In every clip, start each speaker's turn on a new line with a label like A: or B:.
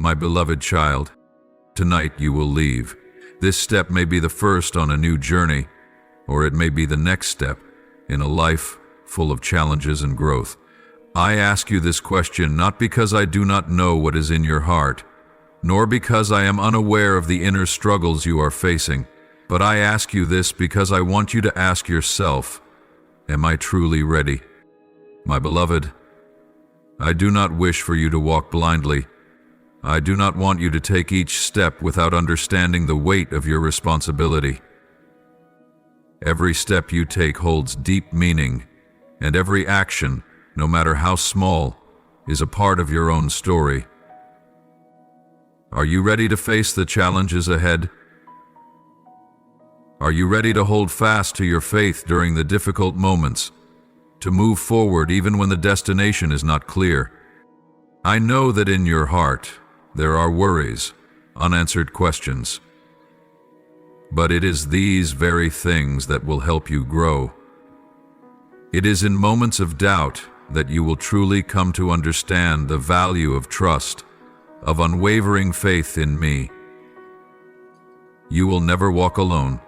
A: My beloved child, tonight you will leave. This step may be the first on a new journey, or it may be the next step in a life full of challenges and growth. I ask you this question not because I do not know what is in your heart, nor because I am unaware of the inner struggles you are facing, but I ask you this because I want you to ask yourself, am I truly ready? My beloved, I do not wish for you to walk blindly. I do not want you to take each step without understanding the weight of your responsibility. Every step you take holds deep meaning, and every action, no matter how small, is a part of your own story. Are you ready to face the challenges ahead? Are you ready to hold fast to your faith during the difficult moments, to move forward even when the destination is not clear? I know that in your heart there are worries, unanswered questions, but it is these very things that will help you grow. It is in moments of doubt that you will truly come to understand the value of trust, of unwavering faith in me. You will never walk alone,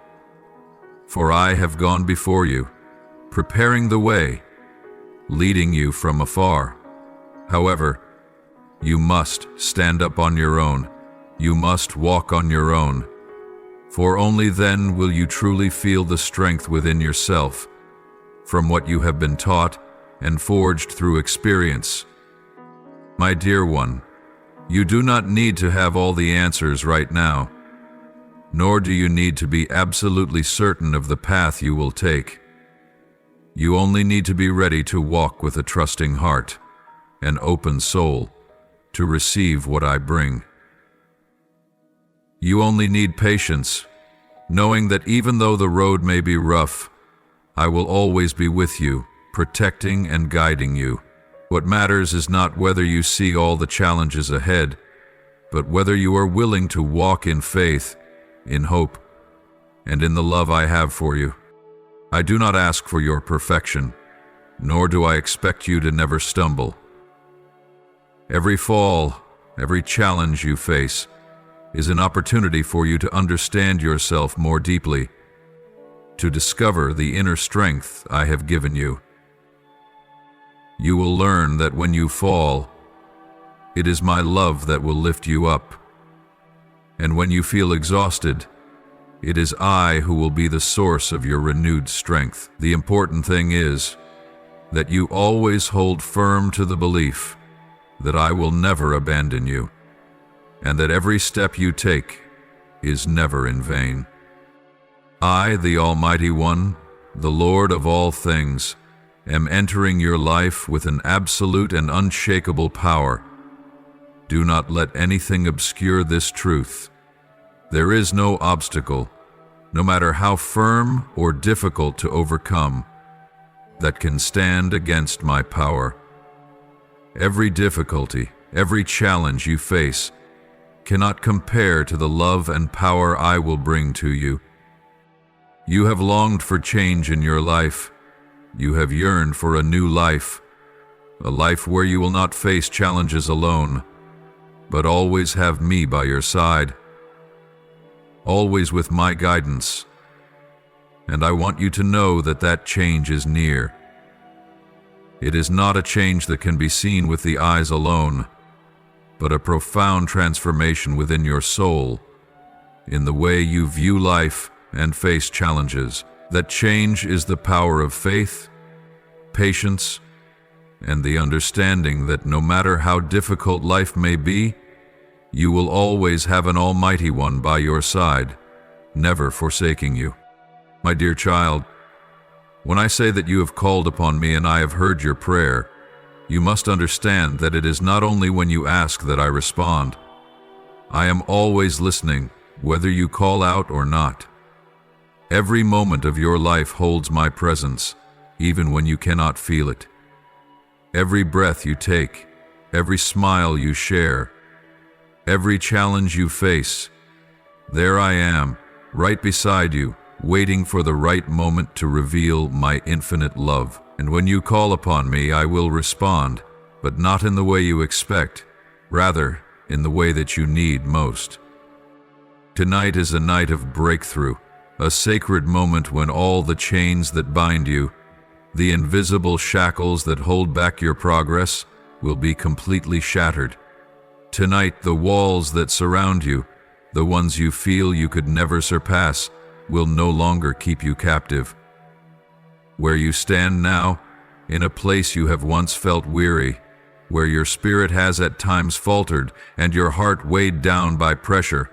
A: for I have gone before you, preparing the way, leading you from afar. However, you must stand up on your own. You must walk on your own, for only then will you truly feel the strength within yourself, from what you have been taught and forged through experience. My dear one, you do not need to have all the answers right now, nor do you need to be absolutely certain of the path you will take. You only need to be ready to walk with a trusting heart, an open soul, to receive what I bring. You only need patience, knowing that even though the road may be rough, I will always be with you, protecting and guiding you. What matters is not whether you see all the challenges ahead, but whether you are willing to walk in faith, in hope, and in the love I have for you. I do not ask for your perfection, nor do I expect you to never stumble. Every fall, every challenge you face, is an opportunity for you to understand yourself more deeply, to discover the inner strength I have given you. You will learn that when you fall, it is my love that will lift you up. And when you feel exhausted, it is I who will be the source of your renewed strength. The important thing is that you always hold firm to the belief that I will never abandon you, and that every step you take is never in vain. I, the Almighty One, the Lord of all things, am entering your life with an absolute and unshakable power. Do not let anything obscure this truth. There is no obstacle, no matter how firm or difficult to overcome, that can stand against my power. Every difficulty, every challenge you face cannot compare to the love and power I will bring to you. You have longed for change in your life. You have yearned for a new life, a life where you will not face challenges alone, but always have me by your side, always with my guidance. And I want you to know that that change is near. It is not a change that can be seen with the eyes alone, but a profound transformation within your soul, in the way you view life and face challenges. That change is the power of faith, patience, and the understanding that no matter how difficult life may be, you will always have an Almighty One by your side, never forsaking you. My dear child, when I say that you have called upon me and I have heard your prayer, you must understand that it is not only when you ask that I respond. I am always listening, whether you call out or not. Every moment of your life holds my presence, even when you cannot feel it. Every breath you take, every smile you share, every challenge you face, there I am, right beside you, waiting for the right moment to reveal my infinite love. And when you call upon me, I will respond, but not in the way you expect. Rather, in the way that you need most. Tonight is a night of breakthrough, a sacred moment when all the chains that bind you, the invisible shackles that hold back your progress, will be completely shattered. Tonight, the walls that surround you, the ones you feel you could never surpass, will no longer keep you captive. Where you stand now, in a place you have once felt weary, where your spirit has at times faltered and your heart weighed down by pressure,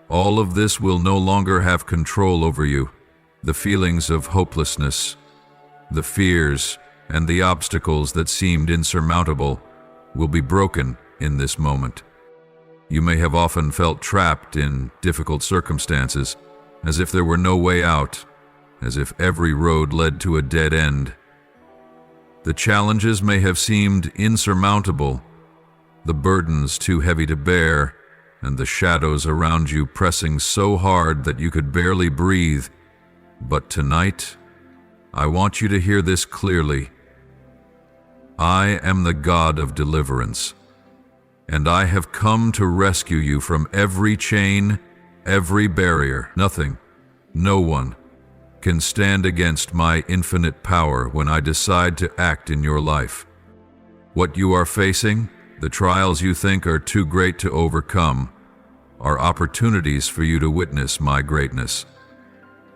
A: all of this will no longer have control over you. The feelings of hopelessness, the fears, and the obstacles that seemed insurmountable will be broken in this moment. You may have often felt trapped in difficult circumstances, as if there were no way out, as if every road led to a dead end. The challenges may have seemed insurmountable, the burdens too heavy to bear, and the shadows around you pressing so hard that you could barely breathe. But tonight, I want you to hear this clearly. I am the God of deliverance, and I have come to rescue you from every chain, every barrier. Nothing, no one, can stand against my infinite power when I decide to act in your life. What you are facing, the trials you think are too great to overcome, are opportunities for you to witness my greatness.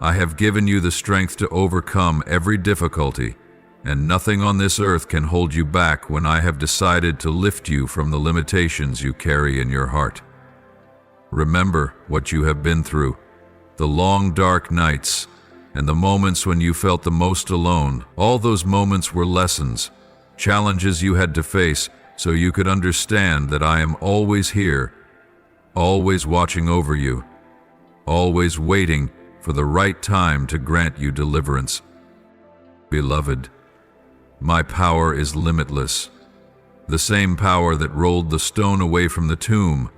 A: I have given you the strength to overcome every difficulty, and nothing on this earth can hold you back when I have decided to lift you from the limitations you carry in your heart. Remember what you have been through, the long dark nights, and the moments when you felt the most alone. All those moments were lessons, challenges you had to face so you could understand that I am always here, always watching over you, always waiting for the right time to grant you deliverance. Beloved, my power is limitless. The same power that rolled the stone away from the tomb,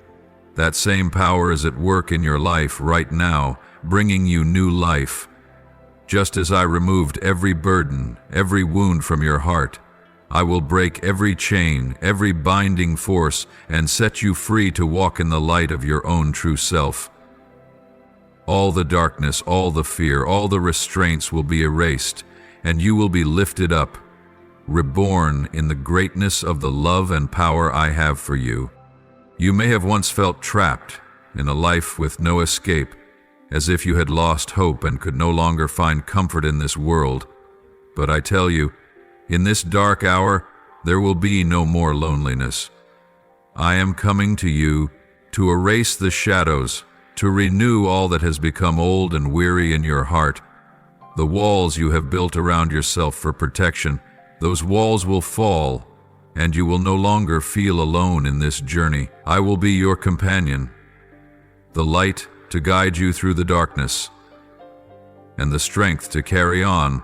A: that same power is at work in your life right now, bringing you new life. Just as I removed every burden, every wound from your heart, I will break every chain, every binding force, and set you free to walk in the light of your own true self. All the darkness, all the fear, all the restraints will be erased, and you will be lifted up, reborn in the greatness of the love and power I have for you. You may have once felt trapped in a life with no escape, as if you had lost hope and could no longer find comfort in this world. But I tell you, in this dark hour, there will be no more loneliness. I am coming to you to erase the shadows, to renew all that has become old and weary in your heart. The walls you have built around yourself for protection, those walls will fall, and you will no longer feel alone in this journey. I will be your companion, the light to guide you through the darkness, and the strength to carry on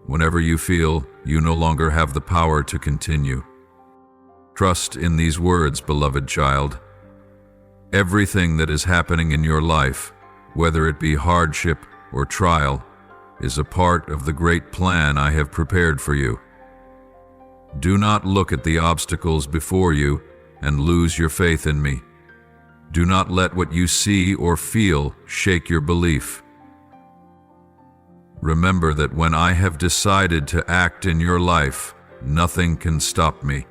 A: whenever you feel you no longer have the power to continue. Trust in these words, beloved child. Everything that is happening in your life, whether it be hardship or trial, is a part of the great plan I have prepared for you. Do not look at the obstacles before you and lose your faith in me. Do not let what you see or feel shake your belief. Remember that when I have decided to act in your life, nothing can stop me.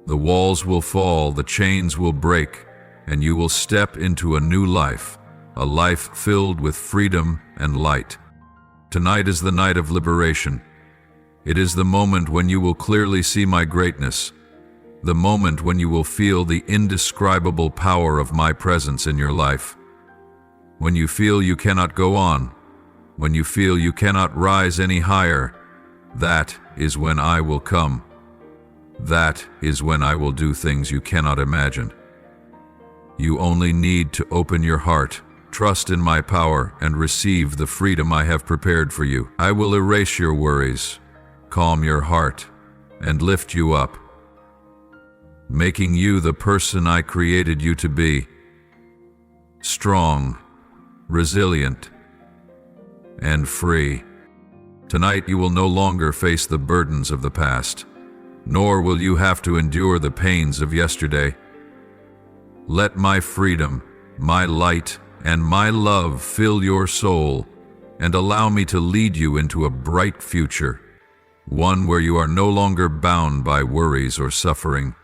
A: The walls will fall, the chains will break, and you will step into a new life, a life filled with freedom and light. Tonight is the night of liberation. It is the moment when you will clearly see my greatness, the moment when you will feel the indescribable power of my presence in your life. When you feel you cannot go on, when you feel you cannot rise any higher, that is when I will come. That is when I will do things you cannot imagine. You only need to open your heart, trust in my power, and receive the freedom I have prepared for you. I will erase your worries, calm your heart, and lift you up, making you the person I created you to be. Strong, resilient, and free. Tonight you will no longer face the burdens of the past, nor will you have to endure the pains of yesterday. Let my freedom, my light, and my love fill your soul, and allow me to lead you into a bright future, one where you are no longer bound by worries or suffering.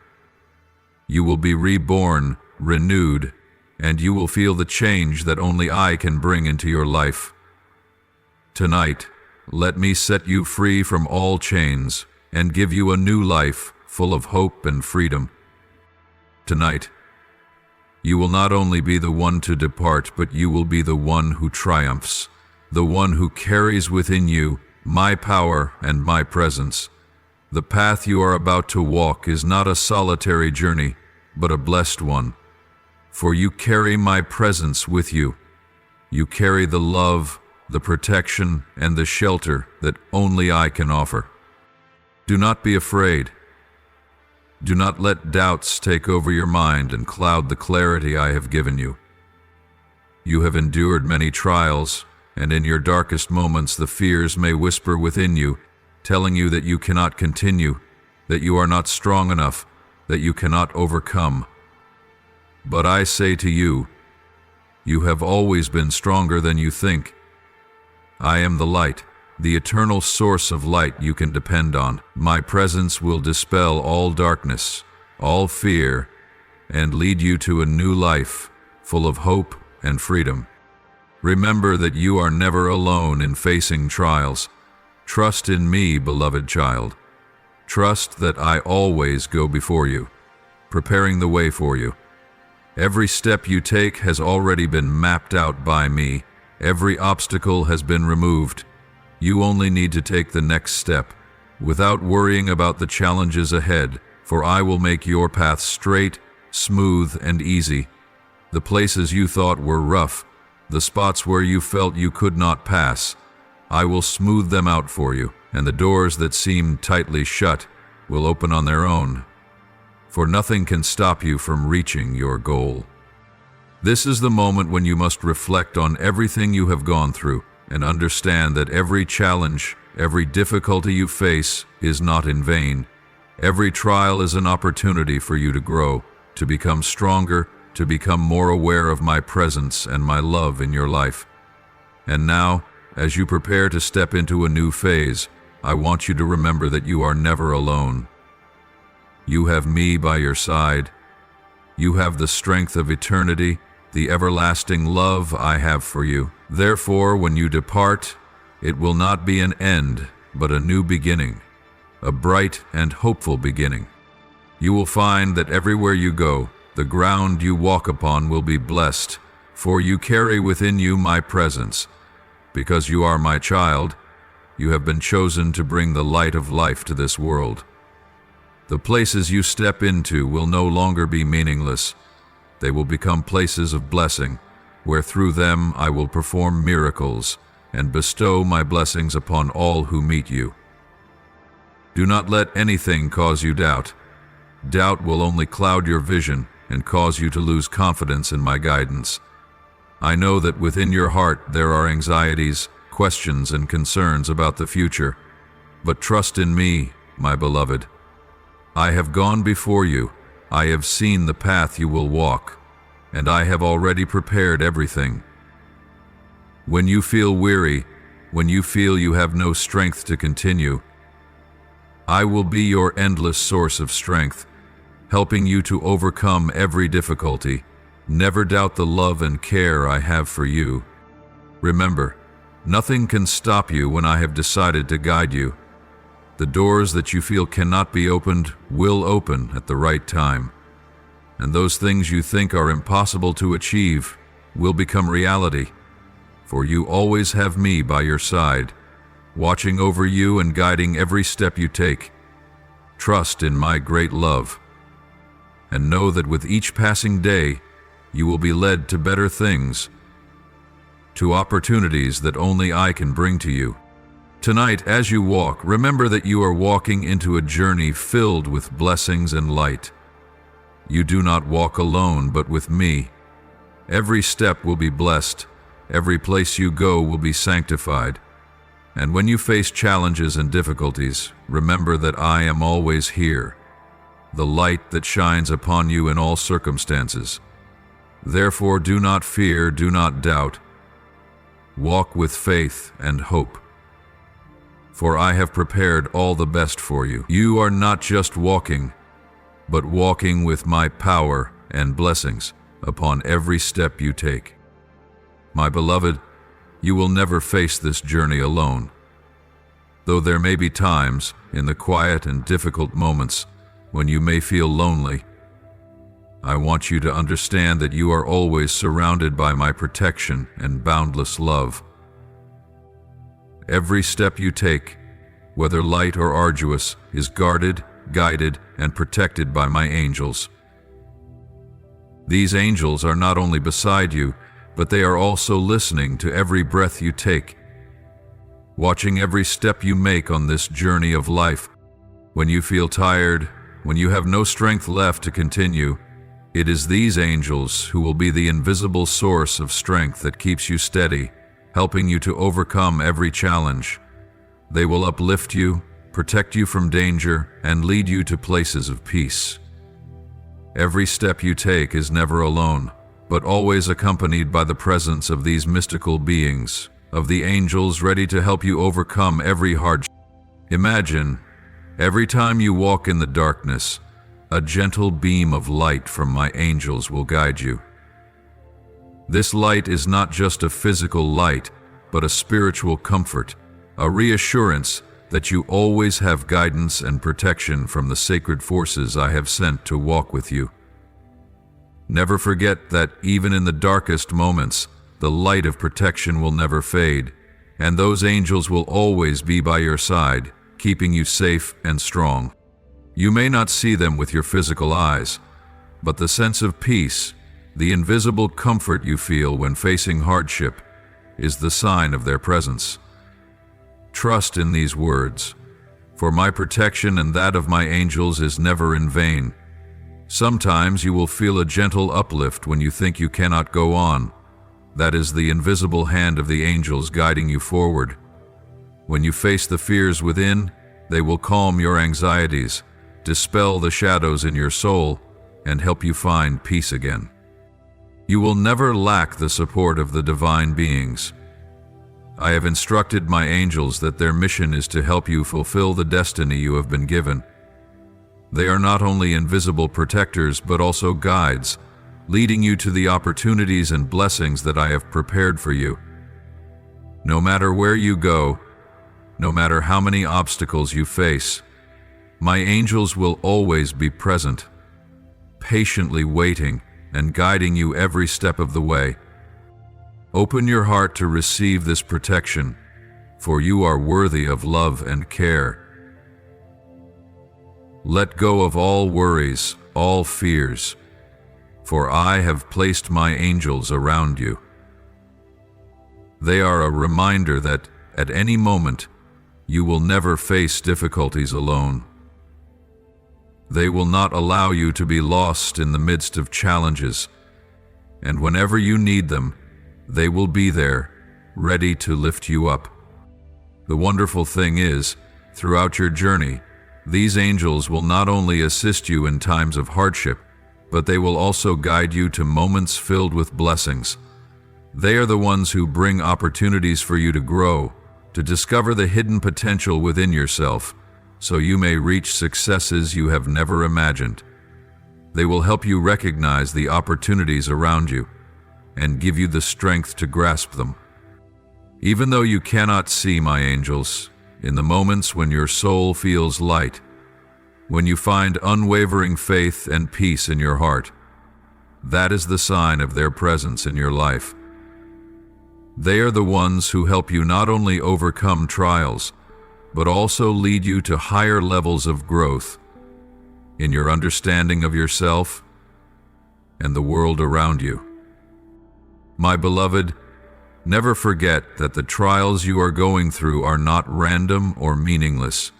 A: You will be reborn, renewed, and you will feel the change that only I can bring into your life. Tonight, let me set you free from all chains and give you a new life full of hope and freedom. Tonight, you will not only be the one to depart, but you will be the one who triumphs, the one who carries within you my power and my presence. The path you are about to walk is not a solitary journey, but a blessed one. For you carry my presence with you. You carry the love, the protection, and the shelter that only I can offer. Do not be afraid. Do not let doubts take over your mind and cloud the clarity I have given you. You have endured many trials, and in your darkest moments the fears may whisper within you, telling you that you cannot continue, that you are not strong enough, that you cannot overcome. But I say to you, you have always been stronger than you think. I am the light, the eternal source of light you can depend on. My presence will dispel all darkness, all fear, and lead you to a new life full of hope and freedom. Remember that you are never alone in facing trials. Trust in me, beloved child. Trust that I always go before you, preparing the way for you. Every step you take has already been mapped out by me. Every obstacle has been removed. You only need to take the next step, without worrying about the challenges ahead, for I will make your path straight, smooth, and easy. The places you thought were rough, the spots where you felt you could not pass, I will smooth them out for you, and the doors that seemed tightly shut will open on their own. For nothing can stop you from reaching your goal. This is the moment when you must reflect on everything you have gone through and understand that every challenge, every difficulty you face is not in vain. Every trial is an opportunity for you to grow, to become stronger, to become more aware of my presence and my love in your life. And now, as you prepare to step into a new phase, I want you to remember that you are never alone. You have me by your side. You have the strength of eternity, the everlasting love I have for you. Therefore, when you depart, it will not be an end, but a new beginning, a bright and hopeful beginning. You will find that everywhere you go, the ground you walk upon will be blessed, for you carry within you my presence. Because you are my child, you have been chosen to bring the light of life to this world. The places you step into will no longer be meaningless. They will become places of blessing, where through them I will perform miracles and bestow my blessings upon all who meet you. Do not let anything cause you doubt. Doubt will only cloud your vision and cause you to lose confidence in my guidance. I know that within your heart there are anxieties, questions, and concerns about the future, but trust in me, my beloved. I have gone before you. I have seen the path you will walk, and I have already prepared everything. When you feel weary, when you feel you have no strength to continue, I will be your endless source of strength, helping you to overcome every difficulty. Never doubt the love and care I have for you. Remember, nothing can stop you when I have decided to guide you. The doors that you feel cannot be opened will open at the right time. And those things you think are impossible to achieve will become reality. For you always have me by your side, watching over you and guiding every step you take. Trust in my great love, and know that with each passing day, you will be led to better things, to opportunities that only I can bring to you. Tonight, as you walk, remember that you are walking into a journey filled with blessings and light. You do not walk alone, but with me. Every step will be blessed. Every place you go will be sanctified. And when you face challenges and difficulties, remember that I am always here. the light that shines upon you in all circumstances. Therefore do not fear, do not doubt. Walk with faith and hope. For I have prepared all the best for you. You are not just walking, but walking with my power and blessings upon every step you take. My beloved, you will never face this journey alone. Though there may be times, in the quiet and difficult moments, when you may feel lonely, I want you to understand that you are always surrounded by my protection and boundless love. Every step you take, whether light or arduous, is guarded, guided, and protected by my angels. These angels are not only beside you, but they are also listening to every breath you take, watching every step you make on this journey of life. When you feel tired, when you have no strength left to continue, it is these angels who will be the invisible source of strength that keeps you steady, helping you to overcome every challenge. They will uplift you, protect you from danger, and lead you to places of peace. Every step you take is never alone, but always accompanied by the presence of these mystical beings, of the angels ready to help you overcome every hardship. Imagine, every time you walk in the darkness, a gentle beam of light from my angels will guide you. This light is not just a physical light, but a spiritual comfort, a reassurance that you always have guidance and protection from the sacred forces I have sent to walk with you. Never forget that even in the darkest moments, the light of protection will never fade, and those angels will always be by your side, keeping you safe and strong. You may not see them with your physical eyes, but the sense of peace, the invisible comfort you feel when facing hardship, is the sign of their presence. Trust in these words, for my protection and that of my angels is never in vain. Sometimes you will feel a gentle uplift when you think you cannot go on. That is the invisible hand of the angels guiding you forward. When you face the fears within, they will calm your anxieties, dispel the shadows in your soul, and help you find peace again. You will never lack the support of the divine beings. I have instructed my angels that their mission is to help you fulfill the destiny you have been given. They are not only invisible protectors, but also guides, leading you to the opportunities and blessings that I have prepared for you. No matter where you go, no matter how many obstacles you face, my angels will always be present, patiently waiting and guiding you every step of the way. Open your heart to receive this protection, for you are worthy of love and care. Let go of all worries, all fears, for I have placed my angels around you. They are a reminder that at any moment you will never face difficulties alone. They will not allow you to be lost in the midst of challenges, and whenever you need them, they will be there, ready to lift you up. The wonderful thing is, throughout your journey, these angels will not only assist you in times of hardship, but they will also guide you to moments filled with blessings. They are the ones who bring opportunities for you to grow, to discover the hidden potential within yourself, so you may reach successes you have never imagined. They will help you recognize the opportunities around you and give you the strength to grasp them. Even though you cannot see my angels, in the moments when your soul feels light, when you find unwavering faith and peace in your heart, that is the sign of their presence in your life. They are the ones who help you not only overcome trials, but also lead you to higher levels of growth in your understanding of yourself and the world around you. My beloved, never forget that the trials you are going through are not random or meaningless,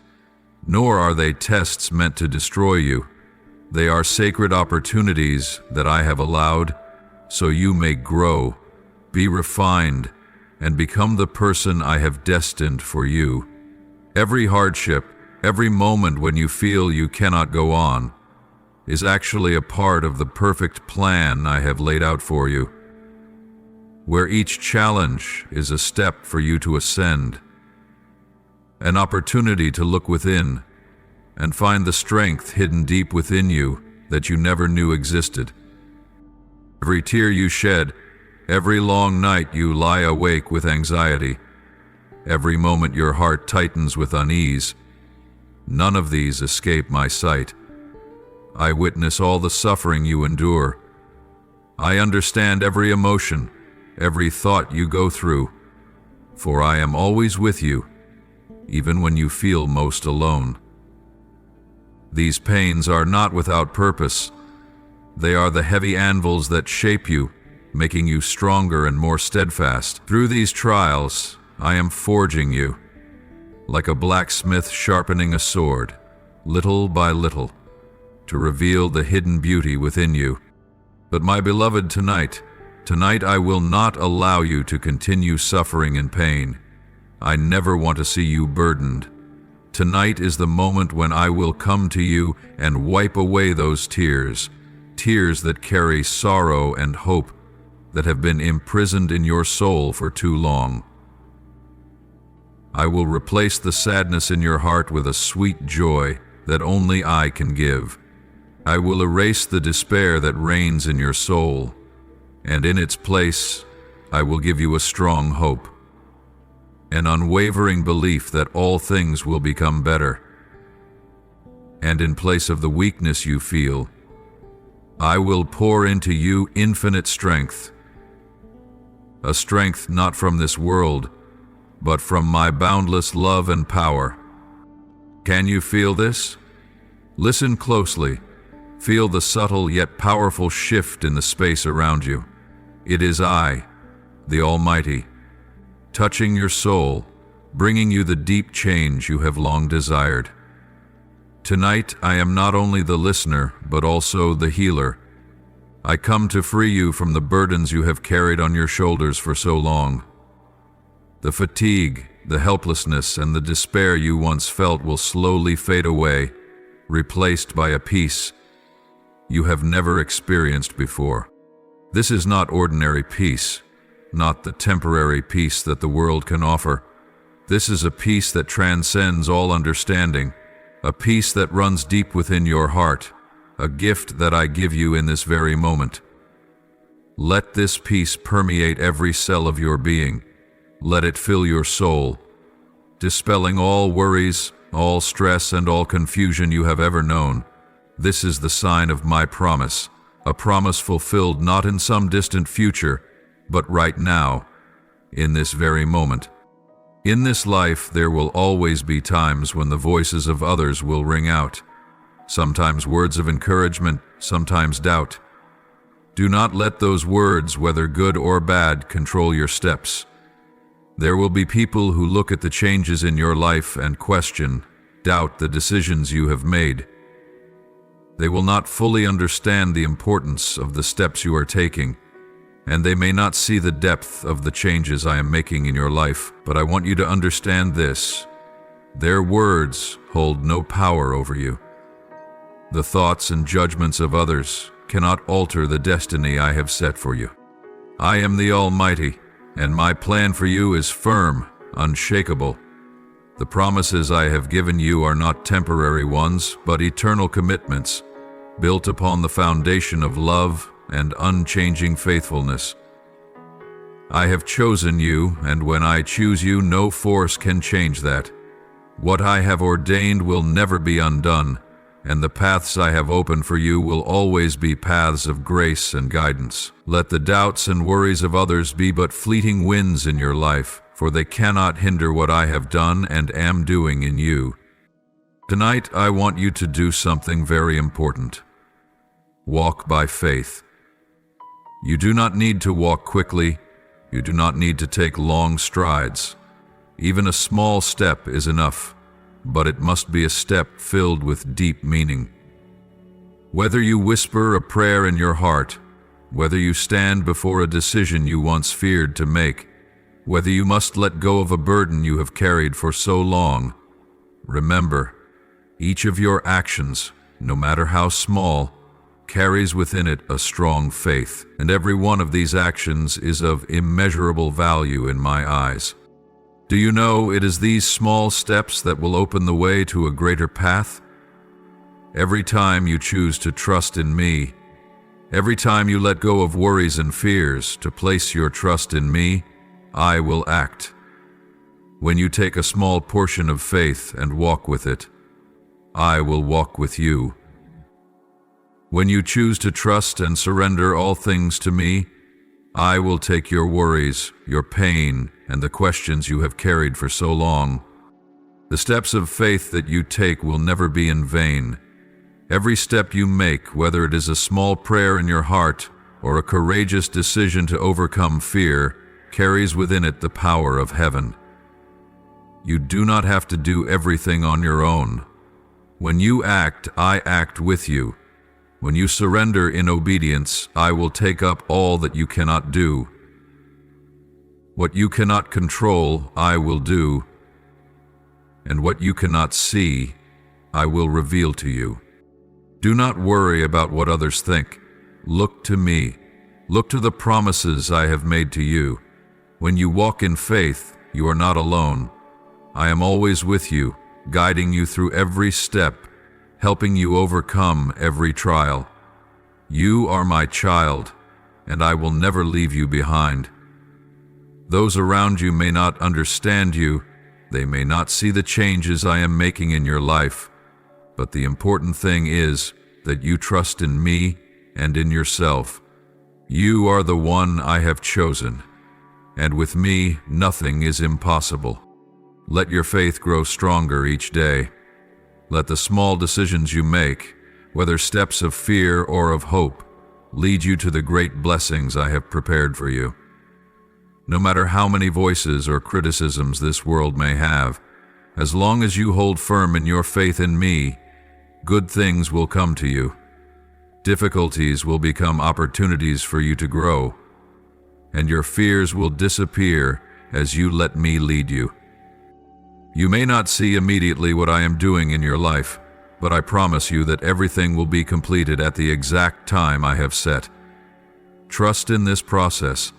A: nor are they tests meant to destroy you. They are sacred opportunities that I have allowed so you may grow, be refined, and become the person I have destined for you. Every hardship, every moment when you feel you cannot go on, is actually a part of the perfect plan I have laid out for you, where each challenge is a step for you to ascend, an opportunity to look within and find the strength hidden deep within you that you never knew existed. Every tear you shed, every long night you lie awake with anxiety, every moment your heart tightens with unease, none of these escape my sight. I witness all the suffering you endure. I understand every emotion, every thought you go through, for I am always with you, even when you feel most alone. These pains are not without purpose. They are the heavy anvils that shape you, making you stronger and more steadfast. Through these trials, I am forging you, like a blacksmith sharpening a sword, little by little, to reveal the hidden beauty within you. But my beloved, tonight I will not allow you to continue suffering and pain. I never want to see you burdened. Tonight is the moment when I will come to you and wipe away those tears, tears that carry sorrow and hope that have been imprisoned in your soul for too long. I will replace the sadness in your heart with a sweet joy that only I can give. I will erase the despair that reigns in your soul, and in its place, I will give you a strong hope, an unwavering belief that all things will become better. And in place of the weakness you feel, I will pour into you infinite strength, a strength not from this world, but from my boundless love and power. Can you feel this? Listen closely. Feel the subtle yet powerful shift in the space around you. It is I, the Almighty, touching your soul, bringing you the deep change you have long desired. Tonight, I am not only the listener, but also the healer. I come to free you from the burdens you have carried on your shoulders for so long. The fatigue, the helplessness, and the despair you once felt will slowly fade away, replaced by a peace you have never experienced before. This is not ordinary peace, not the temporary peace that the world can offer. This is a peace that transcends all understanding, a peace that runs deep within your heart, a gift that I give you in this very moment. Let this peace permeate every cell of your being. Let it fill your soul, dispelling all worries, all stress, and all confusion you have ever known. This is the sign of my promise, a promise fulfilled not in some distant future, but right now, in this very moment. In this life, there will always be times when the voices of others will ring out, sometimes words of encouragement, sometimes doubt. Do not let those words, whether good or bad, control your steps. There will be people who look at the changes in your life and question, doubt the decisions you have made. They will not fully understand the importance of the steps you are taking, and they may not see the depth of the changes I am making in your life, but I want you to understand this. Their words hold no power over you. The thoughts and judgments of others cannot alter the destiny I have set for you. I am the Almighty, and my plan for you is firm, unshakable. The promises I have given you are not temporary ones, but eternal commitments, built upon the foundation of love and unchanging faithfulness. I have chosen you, and when I choose you, no force can change that. What I have ordained will never be undone, and the paths I have opened for you will always be paths of grace and guidance. Let the doubts and worries of others be but fleeting winds in your life, for they cannot hinder what I have done and am doing in you. Tonight, I want you to do something very important. Walk by faith. You do not need to walk quickly. You do not need to take long strides. Even a small step is enough, but it must be a step filled with deep meaning. Whether you whisper a prayer in your heart, whether you stand before a decision you once feared to make, whether you must let go of a burden you have carried for so long, remember, each of your actions, no matter how small, carries within it a strong faith, and every one of these actions is of immeasurable value in my eyes. Do you know it is these small steps that will open the way to a greater path? Every time you choose to trust in me, every time you let go of worries and fears to place your trust in me, I will act. When you take a small portion of faith and walk with it, I will walk with you. When you choose to trust and surrender all things to me, I will take your worries, your pain, and the questions you have carried for so long. The steps of faith that you take will never be in vain. Every step you make, whether it is a small prayer in your heart or a courageous decision to overcome fear, carries within it the power of heaven. You do not have to do everything on your own. When you act, I act with you. When you surrender in obedience, I will take up all that you cannot do. What you cannot control, I will do, and what you cannot see, I will reveal to you. Do not worry about what others think. Look to me. Look to the promises I have made to you. When you walk in faith, you are not alone. I am always with you, guiding you through every step, helping you overcome every trial. You are my child, and I will never leave you behind. Those around you may not understand you, they may not see the changes I am making in your life, but the important thing is that you trust in me and in yourself. You are the one I have chosen, and with me nothing is impossible. Let your faith grow stronger each day. Let the small decisions you make, whether steps of fear or of hope, lead you to the great blessings I have prepared for you. No matter how many voices or criticisms this world may have, as long as you hold firm in your faith in me, good things will come to you. Difficulties will become opportunities for you to grow, and your fears will disappear as you let me lead you. You may not see immediately what I am doing in your life, but I promise you that everything will be completed at the exact time I have set. Trust in this process,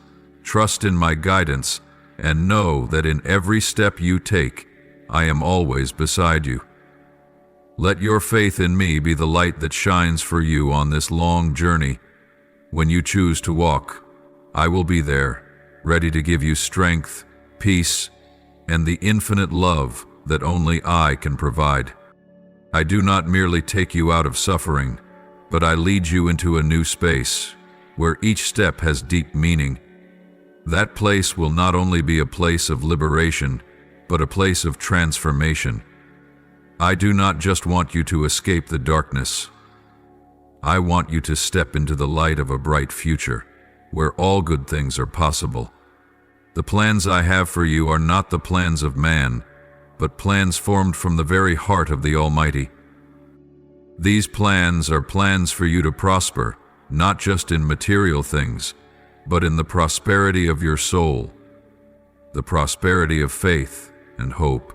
A: trust in my guidance, and know that in every step you take, I am always beside you. Let your faith in me be the light that shines for you on this long journey. When you choose to walk, I will be there, ready to give you strength, peace, and the infinite love that only I can provide. I do not merely take you out of suffering, but I lead you into a new space, where each step has deep meaning. That place will not only be a place of liberation, but a place of transformation. I do not just want you to escape the darkness. I want you to step into the light of a bright future, where all good things are possible. The plans I have for you are not the plans of man, but plans formed from the very heart of the Almighty. These plans are plans for you to prosper, not just in material things, but in the prosperity of your soul, the prosperity of faith and hope.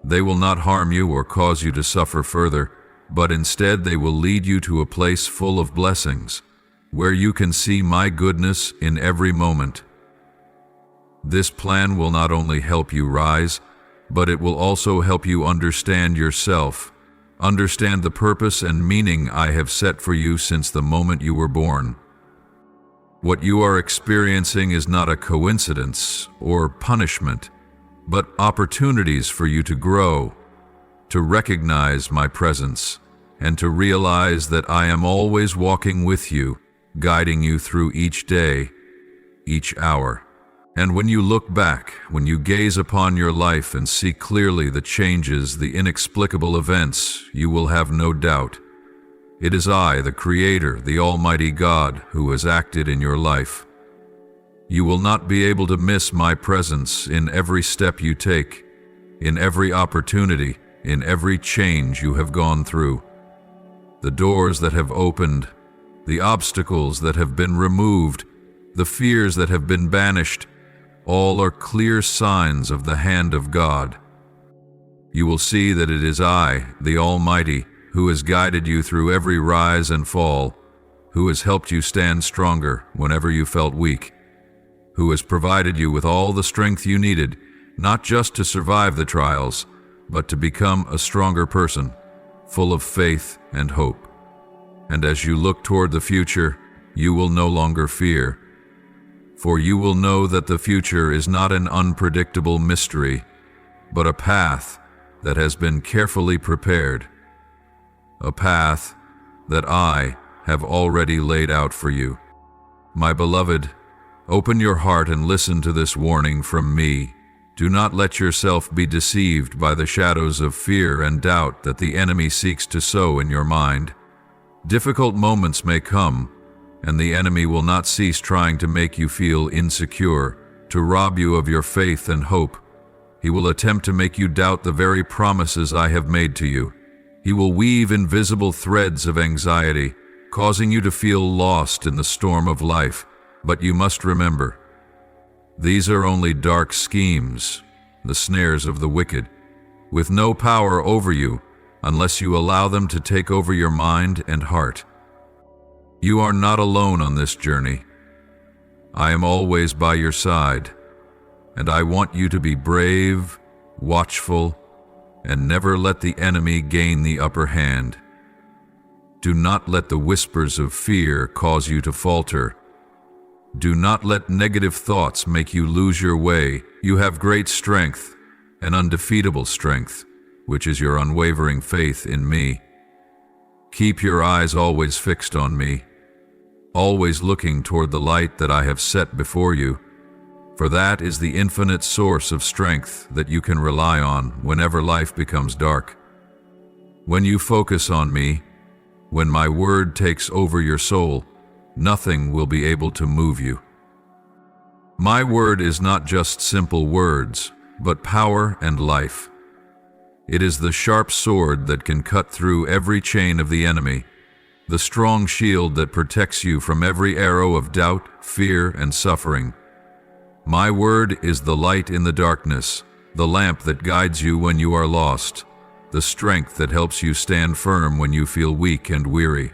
A: They will not harm you or cause you to suffer further, but instead they will lead you to a place full of blessings, where you can see my goodness in every moment. This plan will not only help you rise, but it will also help you understand yourself, understand the purpose and meaning I have set for you since the moment you were born. What you are experiencing is not a coincidence or punishment, but opportunities for you to grow, to recognize my presence, and to realize that I am always walking with you, guiding you through each day, each hour. And when you look back, when you gaze upon your life and see clearly the changes, the inexplicable events, you will have no doubt. It is I, the Creator, the Almighty God, who has acted in your life. You will not be able to miss my presence in every step you take, in every opportunity, in every change you have gone through. The doors that have opened, the obstacles that have been removed, the fears that have been banished, all are clear signs of the hand of God. You will see that it is I, the Almighty, who has guided you through every rise and fall, who has helped you stand stronger whenever you felt weak, who has provided you with all the strength you needed, not just to survive the trials, but to become a stronger person, full of faith and hope. And as you look toward the future, you will no longer fear, for you will know that the future is not an unpredictable mystery, but a path that has been carefully prepared, a path that I have already laid out for you. My beloved, open your heart and listen to this warning from me. Do not let yourself be deceived by the shadows of fear and doubt that the enemy seeks to sow in your mind. Difficult moments may come, and the enemy will not cease trying to make you feel insecure, to rob you of your faith and hope. He will attempt to make you doubt the very promises I have made to you. He will weave invisible threads of anxiety, causing you to feel lost in the storm of life. But you must remember, these are only dark schemes, the snares of the wicked, with no power over you unless you allow them to take over your mind and heart. You are not alone on this journey. I am always by your side, and I want you to be brave, watchful, and never let the enemy gain the upper hand. Do not let the whispers of fear cause you to falter. Do not let negative thoughts make you lose your way. You have great strength, an undefeatable strength, which is your unwavering faith in me. Keep your eyes always fixed on me, always looking toward the light that I have set before you, for that is the infinite source of strength that you can rely on whenever life becomes dark. When you focus on me, when my word takes over your soul, nothing will be able to move you. My word is not just simple words, but power and life. It is the sharp sword that can cut through every chain of the enemy, the strong shield that protects you from every arrow of doubt, fear, and suffering. My word is the light in the darkness, the lamp that guides you when you are lost, the strength that helps you stand firm when you feel weak and weary.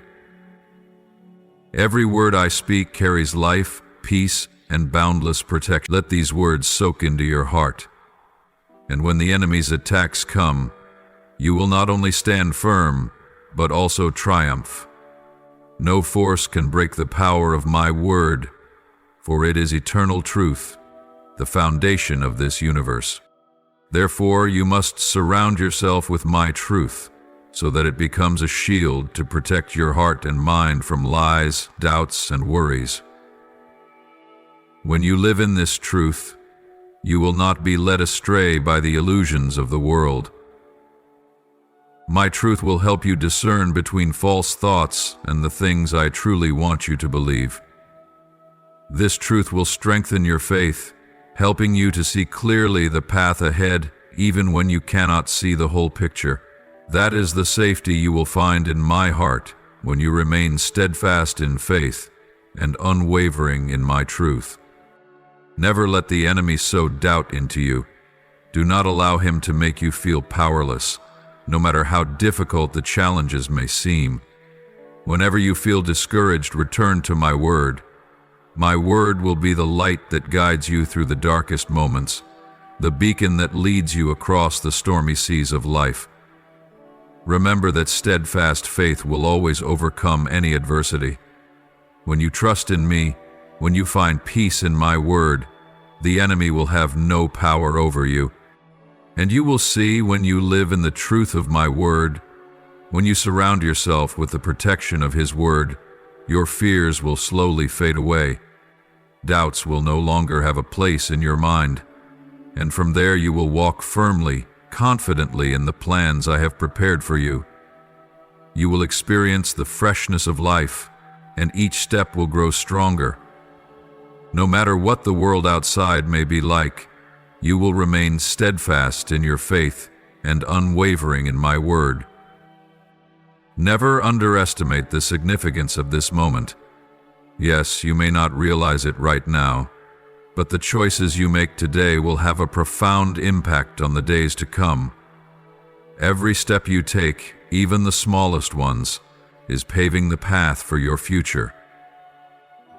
A: Every word I speak carries life, peace, and boundless protection. Let these words soak into your heart. And when the enemy's attacks come, you will not only stand firm, but also triumph. No force can break the power of my word, for it is eternal truth, the foundation of this universe. Therefore, you must surround yourself with my truth, so that it becomes a shield to protect your heart and mind from lies, doubts, and worries. When you live in this truth, you will not be led astray by the illusions of the world. My truth will help you discern between false thoughts and the things I truly want you to believe. This truth will strengthen your faith, helping you to see clearly the path ahead even when you cannot see the whole picture. That is the safety you will find in my heart when you remain steadfast in faith and unwavering in my truth. Never let the enemy sow doubt into you. Do not allow him to make you feel powerless, no matter how difficult the challenges may seem. Whenever you feel discouraged, return to my word. My word will be the light that guides you through the darkest moments, the beacon that leads you across the stormy seas of life. Remember that steadfast faith will always overcome any adversity. When you trust in me, when you find peace in my word, the enemy will have no power over you. And you will see when you live in the truth of my word, when you surround yourself with the protection of his word, your fears will slowly fade away. Doubts will no longer have a place in your mind, and from there you will walk firmly, confidently in the plans I have prepared for you. You will experience the freshness of life, and each step will grow stronger. No matter what the world outside may be like, you will remain steadfast in your faith and unwavering in my word. Never underestimate the significance of this moment. Yes, you may not realize it right now, but the choices you make today will have a profound impact on the days to come. Every step you take, even the smallest ones, is paving the path for your future.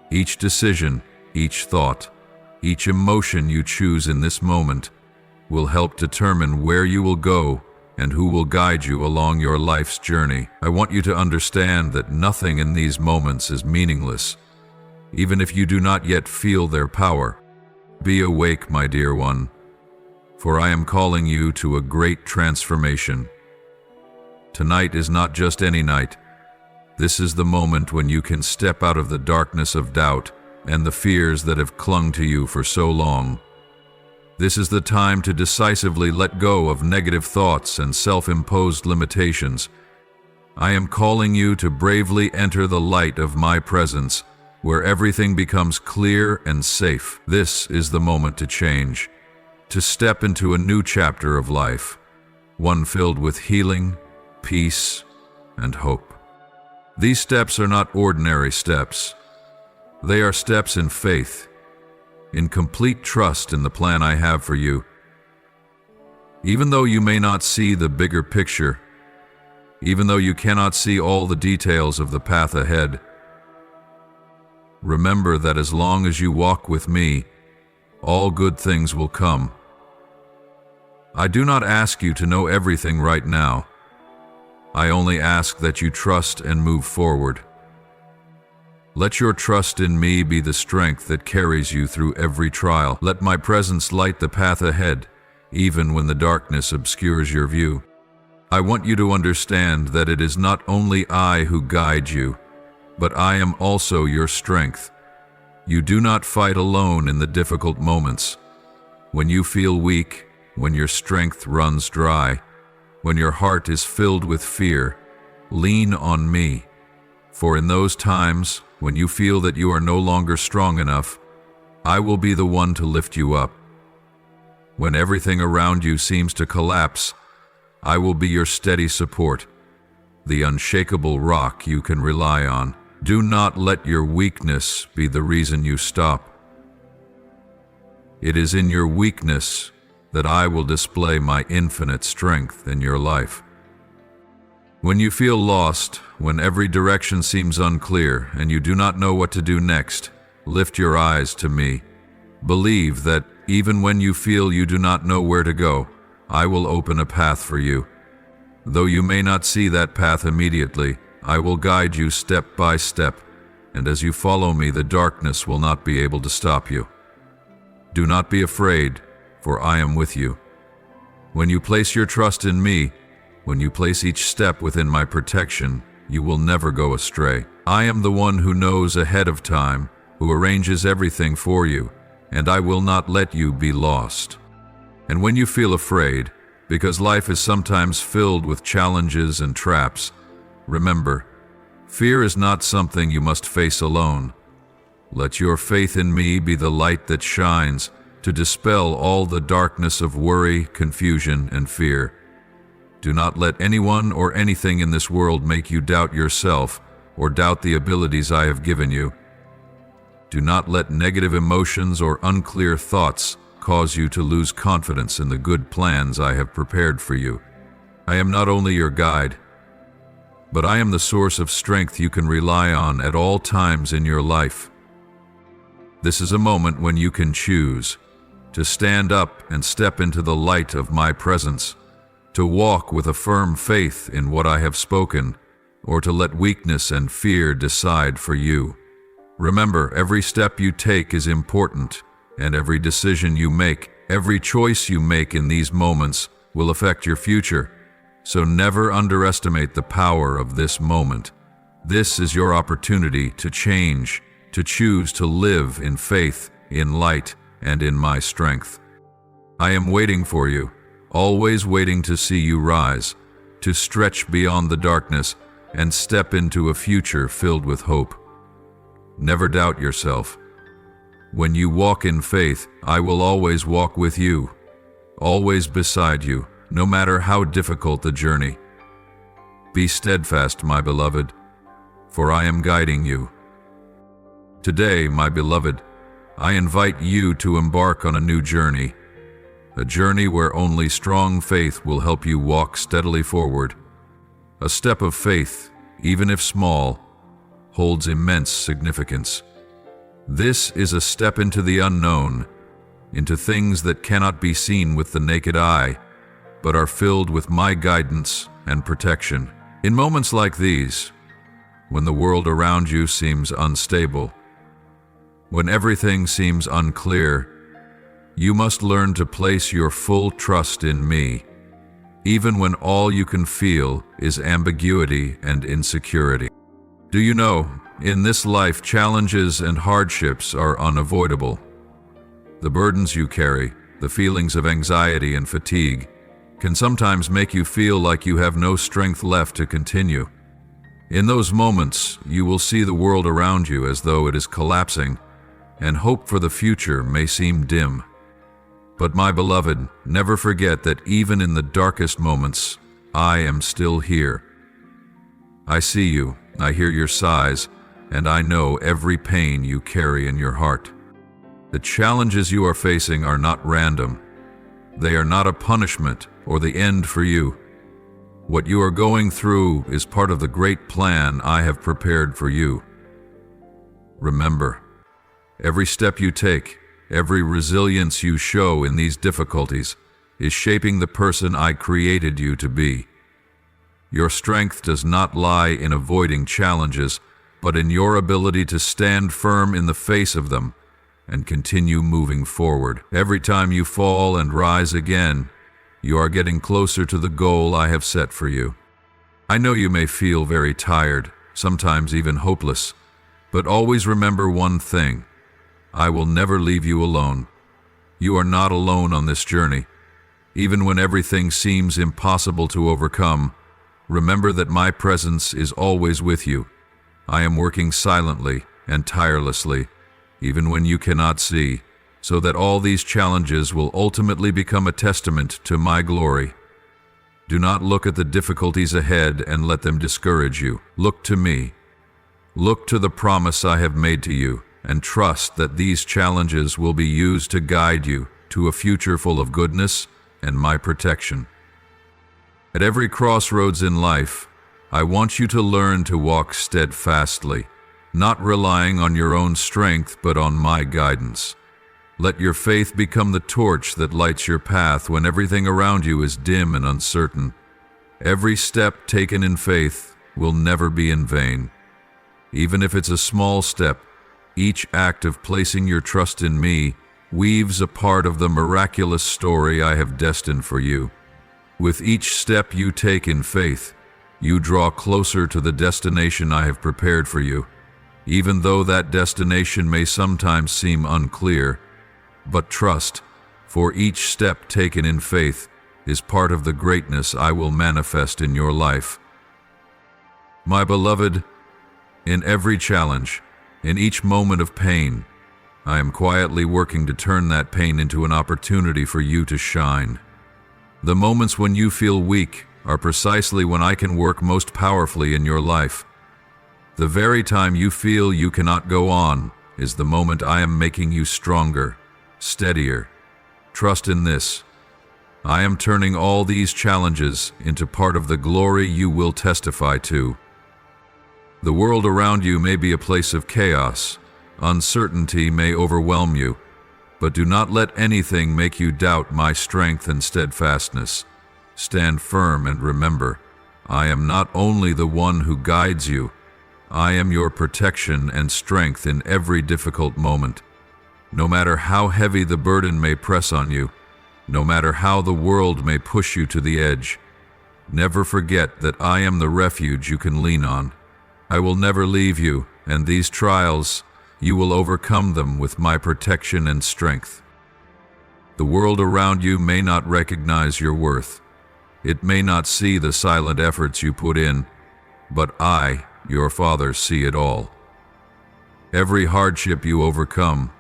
A: Each decision, each thought, each emotion you choose in this moment will help determine where you will go and who will guide you along your life's journey. I want you to understand that nothing in these moments is meaningless, even if you do not yet feel their power. Be awake, my dear one, for I am calling you to a great transformation. Tonight is not just any night. This is the moment when you can step out of the darkness of doubt and the fears that have clung to you for so long. This is the time to decisively let go of negative thoughts and self-imposed limitations. I am calling you to bravely enter the light of my presence, where everything becomes clear and safe. This is the moment to change, to step into a new chapter of life, one filled with healing, peace, and hope. These steps are not ordinary steps. They are steps in faith, in complete trust in the plan I have for you. Even though you may not see the bigger picture, even though you cannot see all the details of the path ahead, remember that as long as you walk with me, all good things will come. I do not ask you to know everything right now. I only ask that you trust and move forward. Let your trust in me be the strength that carries you through every trial. Let my presence light the path ahead, even when the darkness obscures your view. I want you to understand that it is not only I who guide you, but I am also your strength. You do not fight alone in the difficult moments. When you feel weak, when your strength runs dry, when your heart is filled with fear, lean on me. For in those times, when you feel that you are no longer strong enough, I will be the one to lift you up. When everything around you seems to collapse, I will be your steady support, the unshakable rock you can rely on. Do not let your weakness be the reason you stop. It is in your weakness that I will display my infinite strength in your life. When you feel lost, when every direction seems unclear and you do not know what to do next, lift your eyes to me. Believe that even when you feel you do not know where to go, I will open a path for you. Though you may not see that path immediately, I will guide you step by step, and as you follow me, the darkness will not be able to stop you. Do not be afraid, for I am with you. When you place your trust in me, when you place each step within my protection, you will never go astray. I am the one who knows ahead of time, who arranges everything for you, and I will not let you be lost. And when you feel afraid, because life is sometimes filled with challenges and traps, remember, fear is not something you must face alone. Let your faith in me be the light that shines to dispel all the darkness of worry, confusion, and fear. Do not let anyone or anything in this world make you doubt yourself or doubt the abilities I have given you. Do not let negative emotions or unclear thoughts cause you to lose confidence in the good plans I have prepared for you. I am not only your guide, but I am the source of strength you can rely on at all times in your life. This is a moment when you can choose to stand up and step into the light of my presence, to walk with a firm faith in what I have spoken, or to let weakness and fear decide for you. Remember, every step you take is important, and every decision you make, every choice you make in these moments will affect your future. So never underestimate the power of this moment. This is your opportunity to change, to choose to live in faith, in light, and in my strength. I am waiting for you, always waiting to see you rise, to stretch beyond the darkness and step into a future filled with hope. Never doubt yourself. When you walk in faith, I will always walk with you, always beside you, no matter how difficult the journey. Be steadfast, my beloved, for I am guiding you. Today, my beloved, I invite you to embark on a new journey. a journey where only strong faith will help you walk steadily forward. A step of faith, even if small, holds immense significance. This is a step into the unknown, into things that cannot be seen with the naked eye, but are filled with my guidance and protection. In moments like these, when the world around you seems unstable, when everything seems unclear, you must learn to place your full trust in me, even when all you can feel is ambiguity and insecurity. Do you know, in this life, challenges and hardships are unavoidable. The burdens you carry, the feelings of anxiety and fatigue, can sometimes make you feel like you have no strength left to continue. In those moments, you will see the world around you as though it is collapsing, and hope for the future may seem dim. But my beloved, never forget that even in the darkest moments, I am still here. I see you, I hear your sighs, and I know every pain you carry in your heart. The challenges you are facing are not random. They are not a punishment or the end for you. What you are going through is part of the great plan I have prepared for you. Remember, every step you take, every resilience you show in these difficulties is shaping the person I created you to be. Your strength does not lie in avoiding challenges, but in your ability to stand firm in the face of them and continue moving forward. Every time you fall and rise again, you are getting closer to the goal I have set for you. I know you may feel very tired, sometimes even hopeless, but always remember one thing: I will never leave you alone. You are not alone on this journey. Even when everything seems impossible to overcome, remember that my presence is always with you. I am working silently and tirelessly, even when you cannot see, so that all these challenges will ultimately become a testament to my glory. Do not look at the difficulties ahead and let them discourage you. Look to me. Look to the promise I have made to you, and trust that these challenges will be used to guide you to a future full of goodness and my protection. At every crossroads in life, I want you to learn to walk steadfastly, not relying on your own strength but on my guidance. Let your faith become the torch that lights your path when everything around you is dim and uncertain. Every step taken in faith will never be in vain. Even if it's a small step, each act of placing your trust in me weaves a part of the miraculous story I have destined for you. With each step you take in faith, you draw closer to the destination I have prepared for you, even though that destination may sometimes seem unclear. But trust, for each step taken in faith is part of the greatness I will manifest in your life. My beloved, in every challenge, in each moment of pain, I am quietly working to turn that pain into an opportunity for you to shine. The moments when you feel weak are precisely when I can work most powerfully in your life. The very time you feel you cannot go on is the moment I am making you stronger, steadier. Trust in this. I am turning all these challenges into part of the glory you will testify to. The world around you may be a place of chaos. Uncertainty may overwhelm you, but do not let anything make you doubt my strength and steadfastness. Stand firm and remember, I am not only the one who guides you, I am your protection and strength in every difficult moment. No matter how heavy the burden may press on you, no matter how the world may push you to the edge, never forget that I am the refuge you can lean on. I will never leave you, and these trials, you will overcome them with my protection and strength. The world around you may not recognize your worth. It may not see the silent efforts you put in, but I, your Father, see it all. Every hardship you overcome,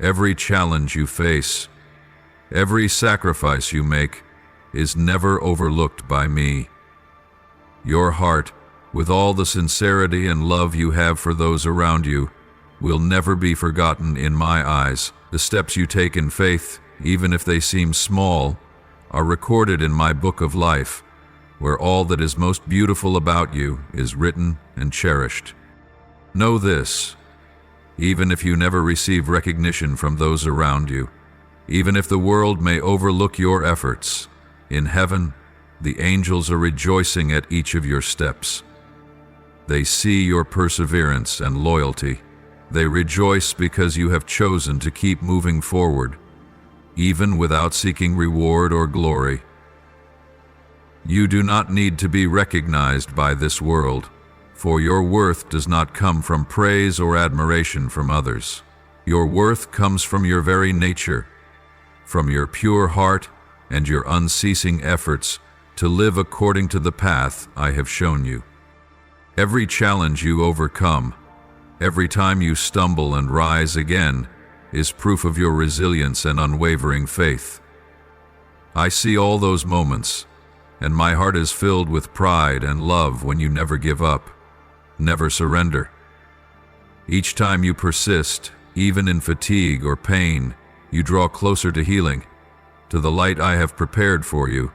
A: every challenge you face, every sacrifice you make is never overlooked by me. Your heart, with all the sincerity and love you have for those around you, will never be forgotten in my eyes. The steps you take in faith, even if they seem small, are recorded in my book of life, where all that is most beautiful about you is written and cherished. Know this, even if you never receive recognition from those around you, even if the world may overlook your efforts, in heaven, the angels are rejoicing at each of your steps. They see your perseverance and loyalty. They rejoice because you have chosen to keep moving forward, even without seeking reward or glory. You do not need to be recognized by this world, for your worth does not come from praise or admiration from others. Your worth comes from your very nature, from your pure heart and your unceasing efforts to live according to the path I have shown you. Every challenge you overcome, every time you stumble and rise again, is proof of your resilience and unwavering faith. I see all those moments, and my heart is filled with pride and love when you never give up, never surrender. Each time you persist, even in fatigue or pain, you draw closer to healing, to the light I have prepared for you.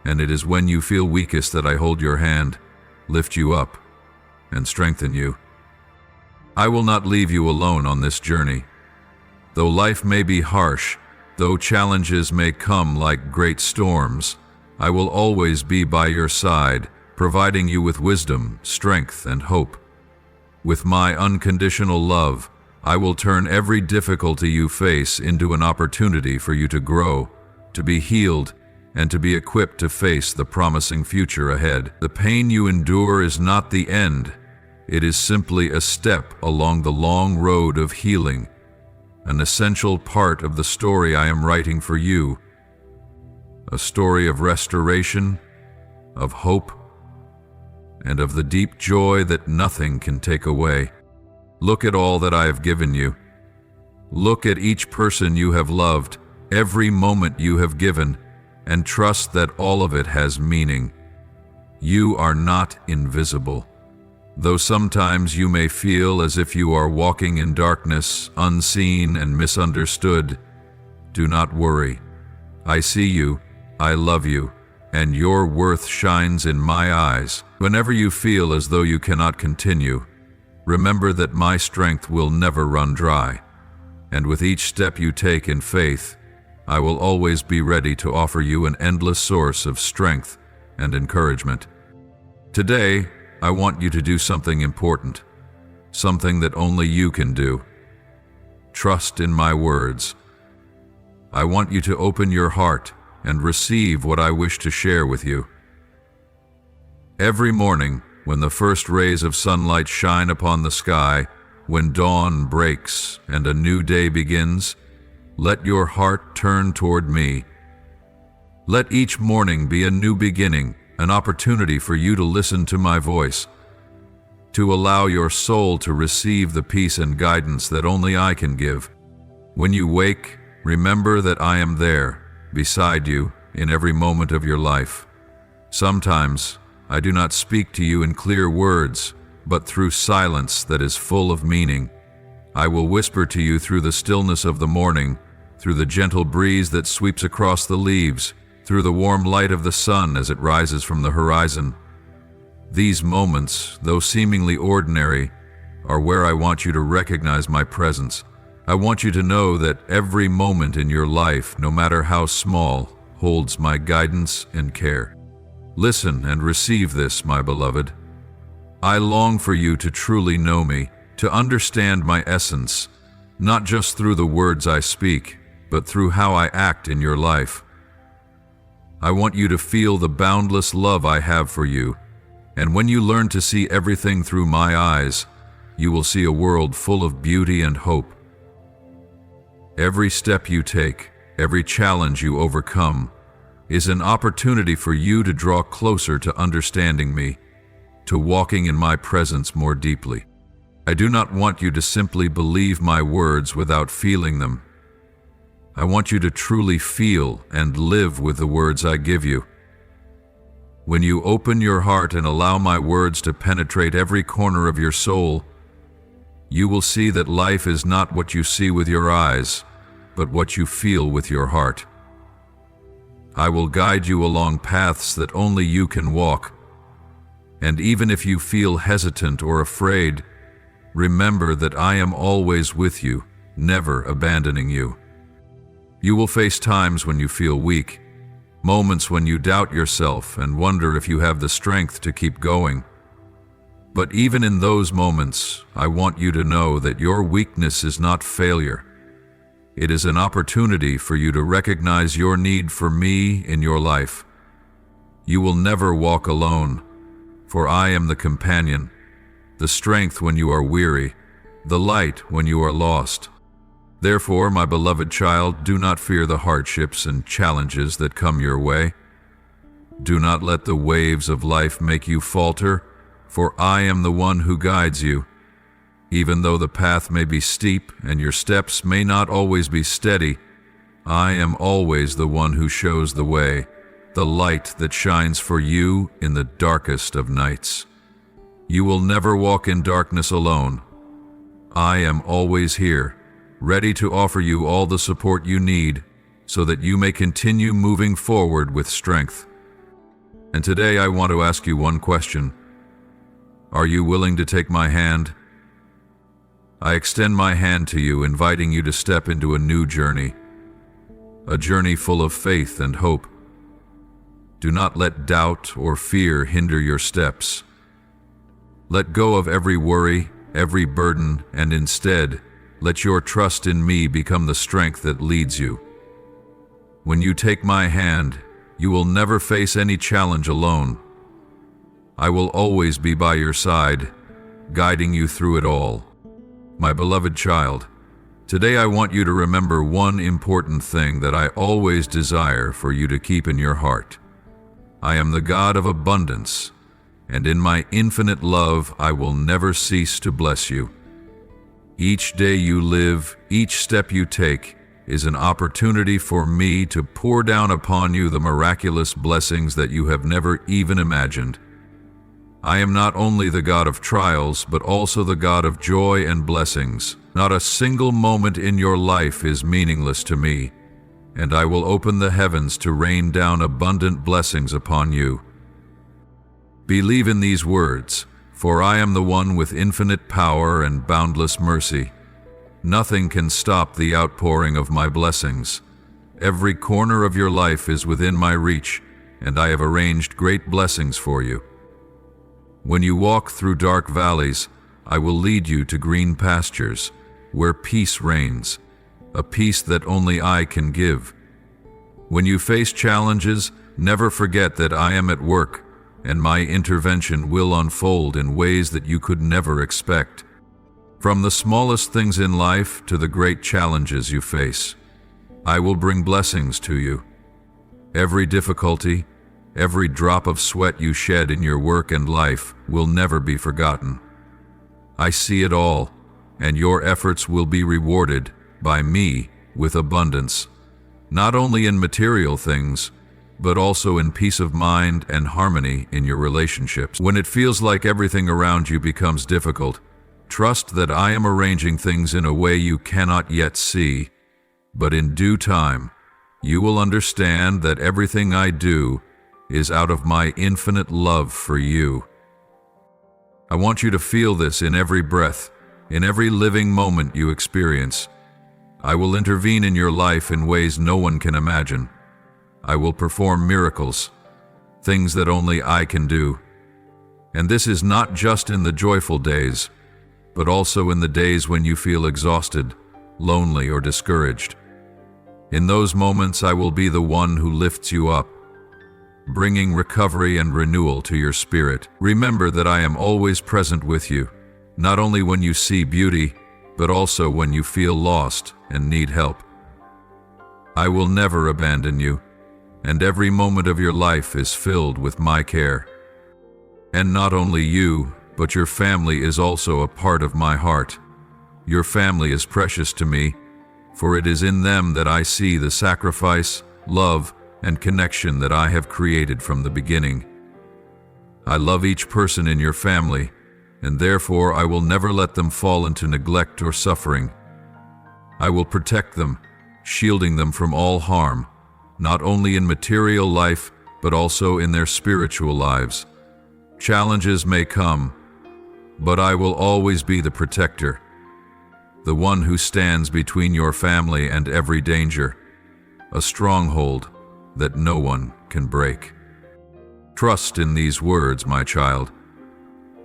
A: And it is when you feel weakest that I hold your hand, lift you up, and strengthen you. I will not leave you alone on this journey. Though life may be harsh, though challenges may come like great storms, I will always be by your side, providing you with wisdom, strength, and hope. With my unconditional love, I will turn every difficulty you face into an opportunity for you to grow, to be healed, and to be equipped to face the promising future ahead. The pain you endure is not the end. It is simply a step along the long road of healing, an essential part of the story I am writing for you, a story of restoration, of hope, and of the deep joy that nothing can take away. Look at all that I have given you. Look at each person you have loved, every moment you have given, and trust that all of it has meaning. You are not invisible. Though sometimes you may feel as if you are walking in darkness, unseen and misunderstood, do not worry. I see you, I love you, and your worth shines in my eyes. Whenever you feel as though you cannot continue, remember that my strength will never run dry, and with each step you take in faith, I will always be ready to offer you an endless source of strength and encouragement. Today, I want you to do something important, something that only you can do. Trust in my words. I want you to open your heart and receive what I wish to share with you. Every morning, when the first rays of sunlight shine upon the sky, when dawn breaks and a new day begins, let your heart turn toward me. Let each morning be a new beginning, an opportunity for you to listen to my voice, to allow your soul to receive the peace and guidance that only I can give. When you wake, remember that I am there, beside you, in every moment of your life. Sometimes, I do not speak to you in clear words, but through silence that is full of meaning. I will whisper to you through the stillness of the morning, through the gentle breeze that sweeps across the leaves, through the warm light of the sun as it rises from the horizon. These moments, though seemingly ordinary, are where I want you to recognize my presence. I want you to know that every moment in your life, no matter how small, holds my guidance and care. Listen and receive this, my beloved. I long for you to truly know me, to understand my essence, not just through the words I speak, but through how I act in your life. I want you to feel the boundless love I have for you, and when you learn to see everything through my eyes, you will see a world full of beauty and hope. Every step you take, every challenge you overcome, is an opportunity for you to draw closer to understanding me, to walking in my presence more deeply. I do not want you to simply believe my words without feeling them. I want you to truly feel and live with the words I give you. When you open your heart and allow my words to penetrate every corner of your soul, you will see that life is not what you see with your eyes, but what you feel with your heart. I will guide you along paths that only you can walk. And even if you feel hesitant or afraid, remember that I am always with you, never abandoning you. You will face times when you feel weak, moments when you doubt yourself and wonder if you have the strength to keep going. But even in those moments, I want you to know that your weakness is not failure. It is an opportunity for you to recognize your need for me in your life. You will never walk alone, for I am the companion, the strength when you are weary, the light when you are lost. Therefore, my beloved child, do not fear the hardships and challenges that come your way. Do not let the waves of life make you falter, for I am the one who guides you. Even though the path may be steep and your steps may not always be steady, I am always the one who shows the way, the light that shines for you in the darkest of nights. You will never walk in darkness alone. I am always here, ready to offer you all the support you need so that you may continue moving forward with strength. And today I want to ask you one question. Are you willing to take my hand? I extend my hand to you, inviting you to step into a new journey, a journey full of faith and hope. Do not let doubt or fear hinder your steps. Let go of every worry, every burden, and instead, let your trust in me become the strength that leads you. When you take my hand, you will never face any challenge alone. I will always be by your side, guiding you through it all. My beloved child, today I want you to remember one important thing that I always desire for you to keep in your heart. I am the God of abundance, and in my infinite love I will never cease to bless you. Each day you live, each step you take, is an opportunity for me to pour down upon you the miraculous blessings that you have never even imagined. I am not only the God of trials, but also the God of joy and blessings. Not a single moment in your life is meaningless to me, and I will open the heavens to rain down abundant blessings upon you. Believe in these words, for I am the one with infinite power and boundless mercy. Nothing can stop the outpouring of my blessings. Every corner of your life is within my reach, and I have arranged great blessings for you. When you walk through dark valleys, I will lead you to green pastures, where peace reigns, a peace that only I can give. When you face challenges, never forget that I am at work, and my intervention will unfold in ways that you could never expect. From the smallest things in life to the great challenges you face, I will bring blessings to you. Every difficulty, every drop of sweat you shed in your work and life will never be forgotten. I see it all, and your efforts will be rewarded by me with abundance, not only in material things, but also in peace of mind and harmony in your relationships. When it feels like everything around you becomes difficult, trust that I am arranging things in a way you cannot yet see, but in due time, you will understand that everything I do is out of my infinite love for you. I want you to feel this in every breath, in every living moment you experience. I will intervene in your life in ways no one can imagine. I will perform miracles, things that only I can do. And this is not just in the joyful days, but also in the days when you feel exhausted, lonely, or discouraged. In those moments, I will be the one who lifts you up, bringing recovery and renewal to your spirit. Remember that I am always present with you, not only when you see beauty, but also when you feel lost and need help. I will never abandon you, and every moment of your life is filled with my care. And not only you, but your family is also a part of my heart. Your family is precious to me, for it is in them that I see the sacrifice, love, and connection that I have created from the beginning. I love each person in your family, and therefore I will never let them fall into neglect or suffering. I will protect them, shielding them from all harm, not only in material life, but also in their spiritual lives. Challenges may come, but I will always be the protector, the one who stands between your family and every danger, a stronghold that no one can break. Trust in these words, my child.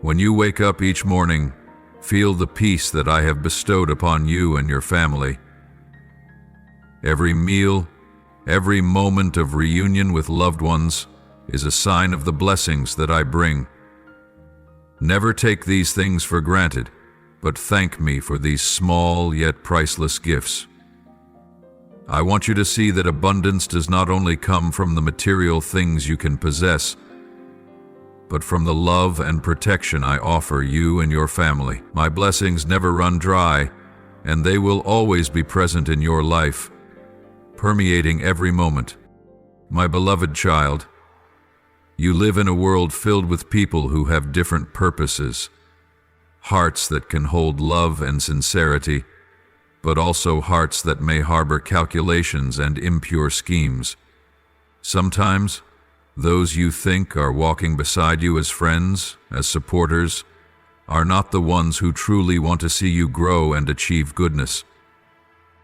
A: When you wake up each morning, feel the peace that I have bestowed upon you and your family. Every meal, every moment of reunion with loved ones is a sign of the blessings that I bring. Never take these things for granted, but thank me for these small yet priceless gifts. I want you to see that abundance does not only come from the material things you can possess, but from the love and protection I offer you and your family. My blessings never run dry, and they will always be present in your life, permeating every moment. My beloved child, you live in a world filled with people who have different purposes, hearts that can hold love and sincerity, but also hearts that may harbor calculations and impure schemes. Sometimes, those you think are walking beside you as friends, as supporters, are not the ones who truly want to see you grow and achieve goodness.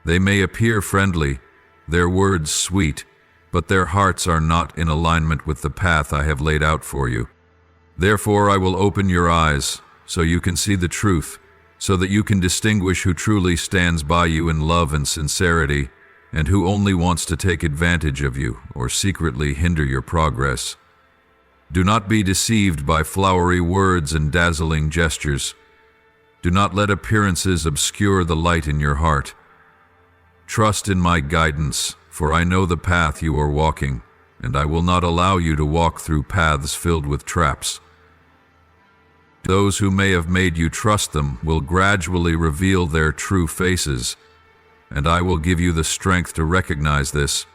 A: They may appear friendly, their words sweet, but their hearts are not in alignment with the path I have laid out for you. Therefore, I will open your eyes so you can see the truth, so that you can distinguish who truly stands by you in love and sincerity, and who only wants to take advantage of you or secretly hinder your progress. Do not be deceived by flowery words and dazzling gestures. Do not let appearances obscure the light in your heart. Trust in my guidance, for I know the path you are walking, and I will not allow you to walk through paths filled with traps. Those who may have made you trust them will gradually reveal their true faces, and I will give you the strength to recognize this,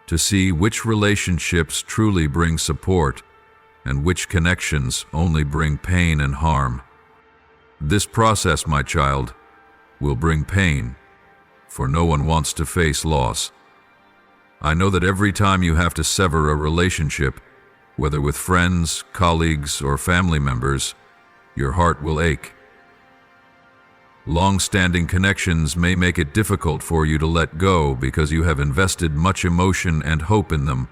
A: to see which relationships truly bring support and which connections only bring pain and harm. This process, my child, will bring pain, for no one wants to face loss. I know that every time you have to sever a relationship, whether with friends, colleagues, or family members, your heart will ache. Long-standing connections may make it difficult for you to let go because you have invested much emotion and hope in them.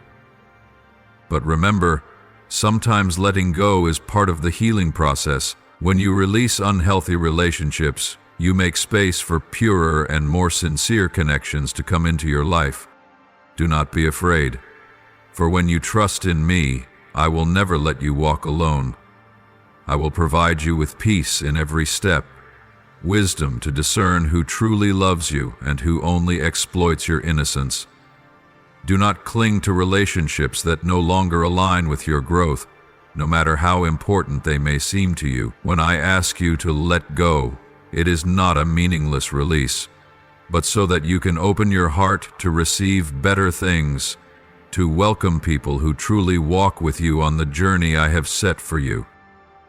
A: But remember, sometimes letting go is part of the healing process. When you release unhealthy relationships, you make space for purer and more sincere connections to come into your life. Do not be afraid, for when you trust in me, I will never let you walk alone. I will provide you with peace in every step, wisdom to discern who truly loves you and who only exploits your innocence. Do not cling to relationships that no longer align with your growth, no matter how important they may seem to you. When I ask you to let go, it is not a meaningless release, but so that you can open your heart to receive better things, to welcome people who truly walk with you on the journey I have set for you.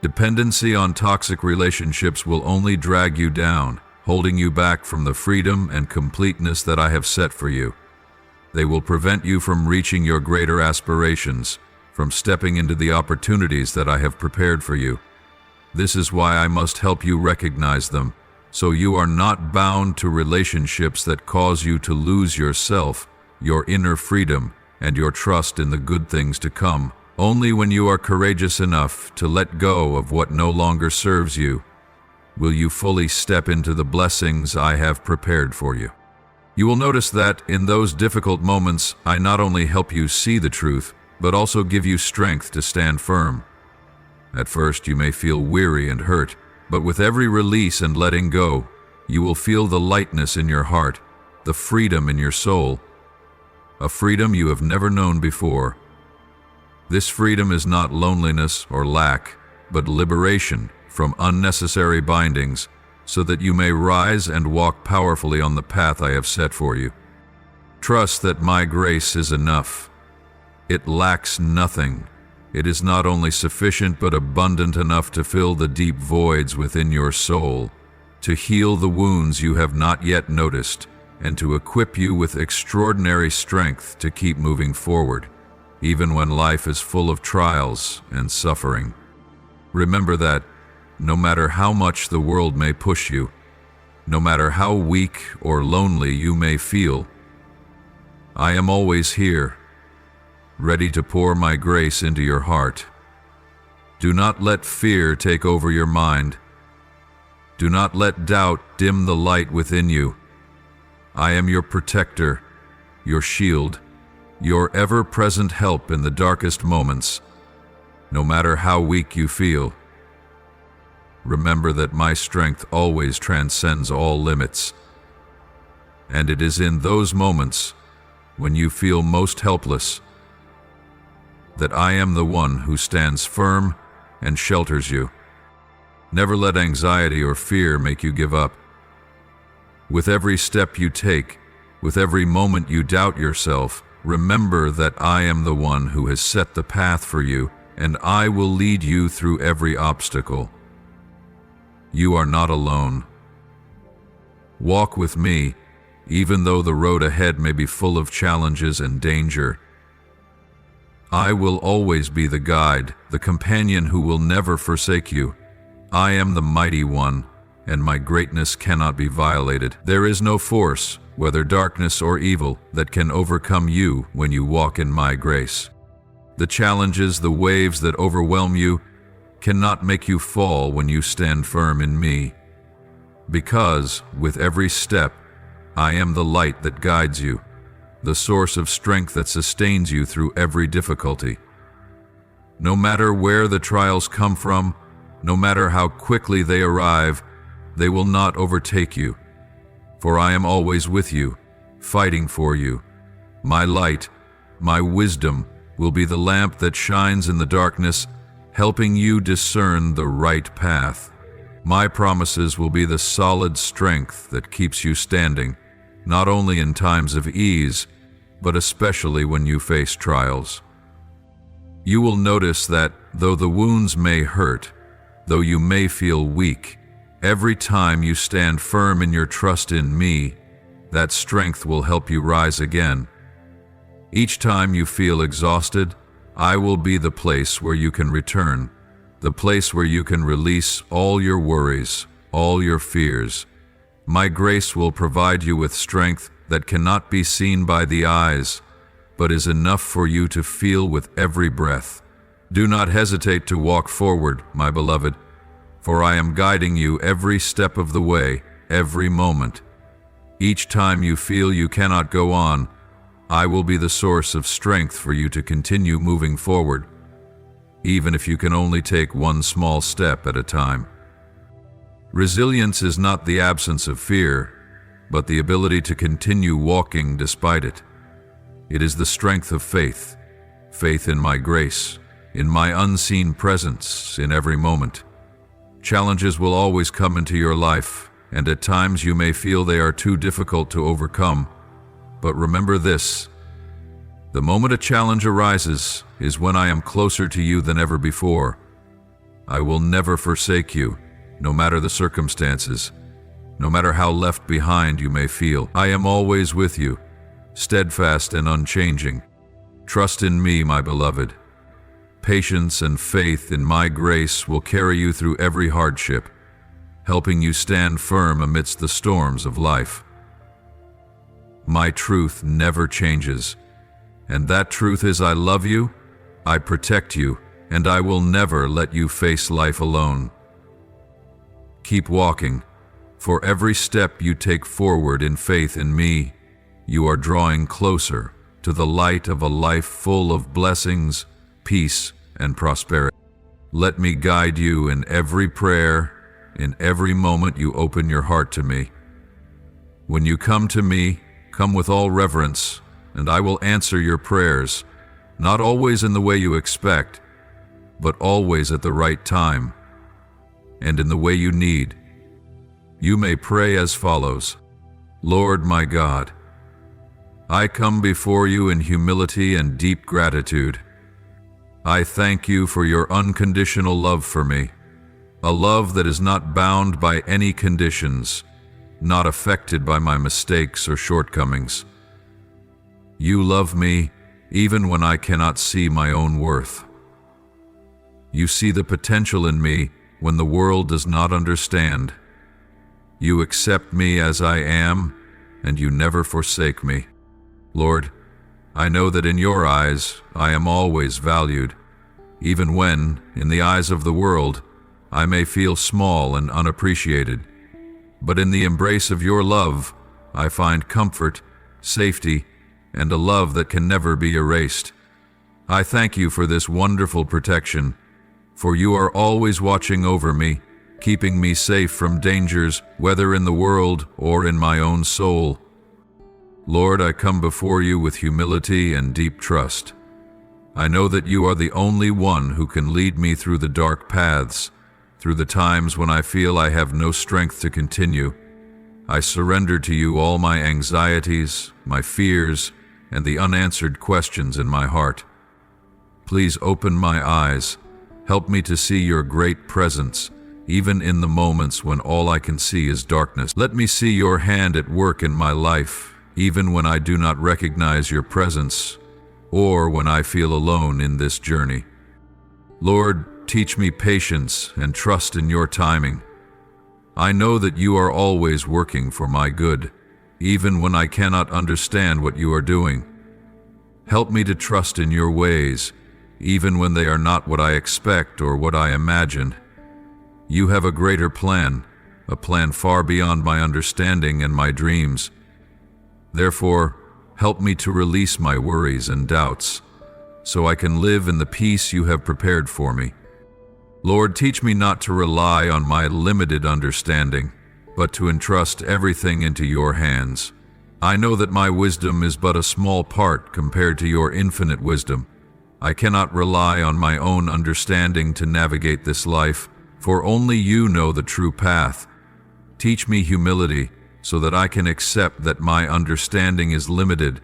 A: Dependency on toxic relationships will only drag you down, holding you back from the freedom and completeness that I have set for you. They will prevent you from reaching your greater aspirations, from stepping into the opportunities that I have prepared for you. This is why I must help you recognize them, so you are not bound to relationships that cause you to lose yourself, your inner freedom, and your trust in the good things to come. Only when you are courageous enough to let go of what no longer serves you will you fully step into the blessings I have prepared for you. You will notice that in those difficult moments, I not only help you see the truth, but also give you strength to stand firm. At first, you may feel weary and hurt, but with every release and letting go, you will feel the lightness in your heart, the freedom in your soul, a freedom you have never known before. This freedom is not loneliness or lack, but liberation from unnecessary bindings, so that you may rise and walk powerfully on the path I have set for you. Trust that my grace is enough. It lacks nothing. It is not only sufficient but abundant enough to fill the deep voids within your soul, to heal the wounds you have not yet noticed, and to equip you with extraordinary strength to keep moving forward, even when life is full of trials and suffering. Remember that no matter how much the world may push you, no matter how weak or lonely you may feel, I am always here, ready to pour my grace into your heart. Do not let fear take over your mind. Do not let doubt dim the light within you. I am your protector, your shield, your ever-present help in the darkest moments, no matter how weak you feel. Remember that my strength always transcends all limits, and it is in those moments when you feel most helpless that I am the one who stands firm and shelters you. Never let anxiety or fear make you give up. With every step you take, with every moment you doubt yourself, remember that I am the one who has set the path for you, and I will lead you through every obstacle. You are not alone. Walk with me, even though the road ahead may be full of challenges and danger. I will always be the guide, the companion who will never forsake you. I am the mighty one, and my greatness cannot be violated. There is no force, whether darkness or evil, that can overcome you when you walk in my grace. The challenges, the waves that overwhelm you, cannot make you fall when you stand firm in me. Because, with every step, I am the light that guides you, the source of strength that sustains you through every difficulty. No matter where the trials come from, no matter how quickly they arrive, they will not overtake you. For I am always with you, fighting for you. My light, my wisdom, will be the lamp that shines in the darkness, helping you discern the right path. My promises will be the solid strength that keeps you standing, not only in times of ease, but especially when you face trials. You will notice that, though the wounds may hurt, though you may feel weak, every time you stand firm in your trust in me, that strength will help you rise again. Each time you feel exhausted, I will be the place where you can return, the place where you can release all your worries, all your fears. My grace will provide you with strength that cannot be seen by the eyes, but is enough for you to feel with every breath. Do not hesitate to walk forward, my beloved, for I am guiding you every step of the way, every moment. Each time you feel you cannot go on, I will be the source of strength for you to continue moving forward, even if you can only take one small step at a time. Resilience is not the absence of fear, but the ability to continue walking despite it. It is the strength of faith, faith in my grace, in my unseen presence in every moment. Challenges will always come into your life, and at times you may feel they are too difficult to overcome. But remember this: the moment a challenge arises is when I am closer to you than ever before. I will never forsake you, no matter the circumstances, no matter how left behind you may feel. I am always with you, steadfast and unchanging. Trust in me, my beloved. Patience and faith in my grace will carry you through every hardship, helping you stand firm amidst the storms of life. My truth never changes, and that truth is I love you, I protect you, and I will never let you face life alone. Keep walking, for every step you take forward in faith in me, you are drawing closer to the light of a life full of blessings, peace, and prosperity. Let me guide you in every prayer, in every moment you open your heart to me. When you come to me, come with all reverence, and I will answer your prayers, not always in the way you expect, but always at the right time, and in the way you need. You may pray as follows: Lord my God, I come before you in humility and deep gratitude. I thank you for your unconditional love for me, a love that is not bound by any conditions, not affected by my mistakes or shortcomings. You love me even when I cannot see my own worth. You see the potential in me when the world does not understand. You accept me as I am, and you never forsake me. Lord, I know that in your eyes I am always valued, even when, in the eyes of the world, I may feel small and unappreciated. But in the embrace of your love, I find comfort, safety, and a love that can never be erased. I thank you for this wonderful protection, for you are always watching over me, keeping me safe from dangers, whether in the world or in my own soul. Lord, I come before you with humility and deep trust. I know that you are the only one who can lead me through the dark paths, through the times when I feel I have no strength to continue. I surrender to you all my anxieties, my fears, and the unanswered questions in my heart. Please open my eyes. Help me to see your great presence, even in the moments when all I can see is darkness. Let me see your hand at work in my life, even when I do not recognize your presence, or when I feel alone in this journey. Lord, teach me patience and trust in your timing. I know that you are always working for my good, even when I cannot understand what you are doing. Help me to trust in your ways, even when they are not what I expect or what I imagine. You have a greater plan, a plan far beyond my understanding and my dreams. Therefore, help me to release my worries and doubts, so I can live in the peace you have prepared for me. Lord, teach me not to rely on my limited understanding, but to entrust everything into your hands. I know that my wisdom is but a small part compared to your infinite wisdom. I cannot rely on my own understanding to navigate this life, for only you know the true path. Teach me humility, so that I can accept that my understanding is limited,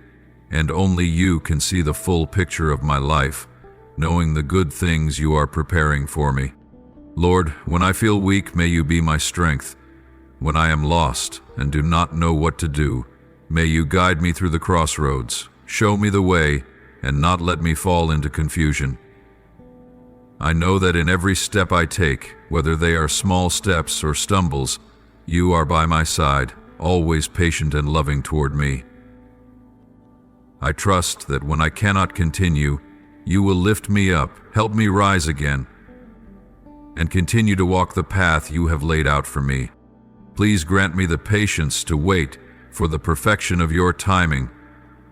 A: and only you can see the full picture of my life, knowing the good things you are preparing for me. Lord, when I feel weak, may you be my strength. When I am lost and do not know what to do, may you guide me through the crossroads, show me the way, and not let me fall into confusion. I know that in every step I take, whether they are small steps or stumbles, you are by my side, always patient and loving toward me. I trust that when I cannot continue, you will lift me up, help me rise again, and continue to walk the path you have laid out for me. Please grant me the patience to wait for the perfection of your timing.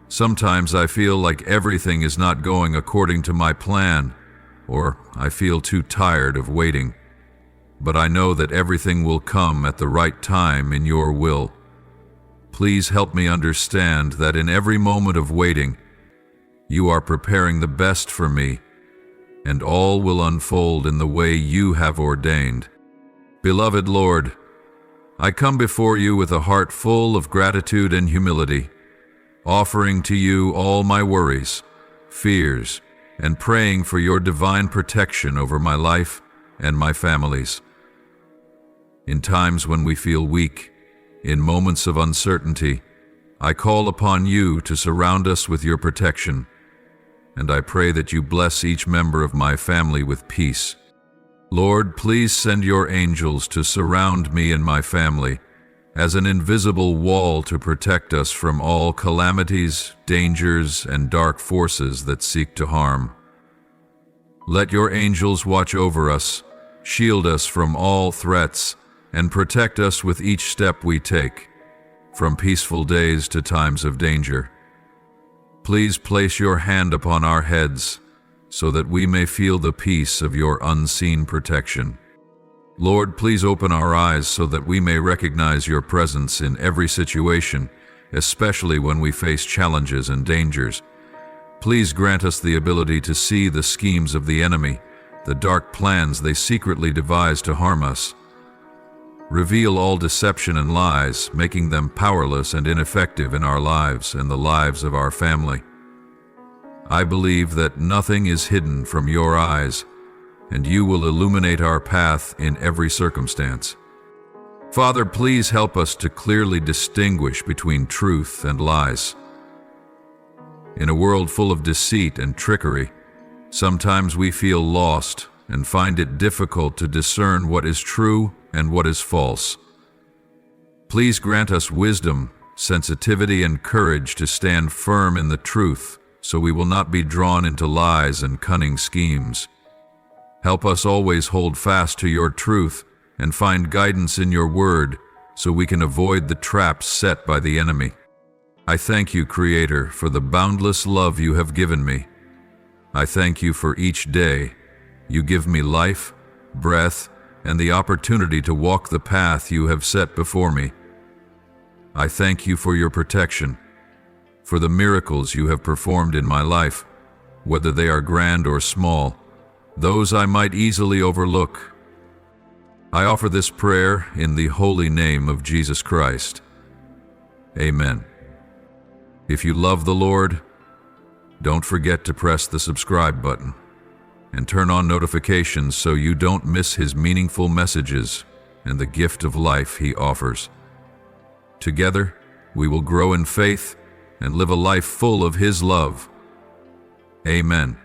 A: Sometimes I feel like everything is not going according to my plan, or I feel too tired of waiting. But I know that everything will come at the right time in your will. Please help me understand that in every moment of waiting, you are preparing the best for me, and all will unfold in the way you have ordained. Beloved Lord, I come before you with a heart full of gratitude and humility, offering to you all my worries, fears, and praying for your divine protection over my life and my family's. In times when we feel weak, in moments of uncertainty, I call upon you to surround us with your protection, and I pray that you bless each member of my family with peace. Lord, please send your angels to surround me and my family as an invisible wall to protect us from all calamities, dangers, and dark forces that seek to harm. Let your angels watch over us, shield us from all threats, and protect us with each step we take, from peaceful days to times of danger. Please place your hand upon our heads, so that we may feel the peace of your unseen protection. Lord, please open our eyes so that we may recognize your presence in every situation, especially when we face challenges and dangers. Please grant us the ability to see the schemes of the enemy, the dark plans they secretly devise to harm us. Reveal all deception and lies, making them powerless and ineffective in our lives and the lives of our family. I believe that nothing is hidden from your eyes, and you will illuminate our path in every circumstance. Father, please help us to clearly distinguish between truth and lies. In a world full of deceit and trickery, sometimes we feel lost and find it difficult to discern what is true and what is false. Please grant us wisdom, sensitivity, and courage to stand firm in the truth, so we will not be drawn into lies and cunning schemes. Help us always hold fast to your truth and find guidance in your word, so we can avoid the traps set by the enemy. I thank you, Creator, for the boundless love you have given me. I thank you for each day. You give me life, breath, and the opportunity to walk the path you have set before me. I thank you for your protection, for the miracles you have performed in my life, whether they are grand or small, those I might easily overlook. I offer this prayer in the holy name of Jesus Christ. Amen. If you love the Lord, don't forget to press the subscribe button and turn on notifications so you don't miss His meaningful messages and the gift of life He offers. Together, we will grow in faith and live a life full of His love. Amen.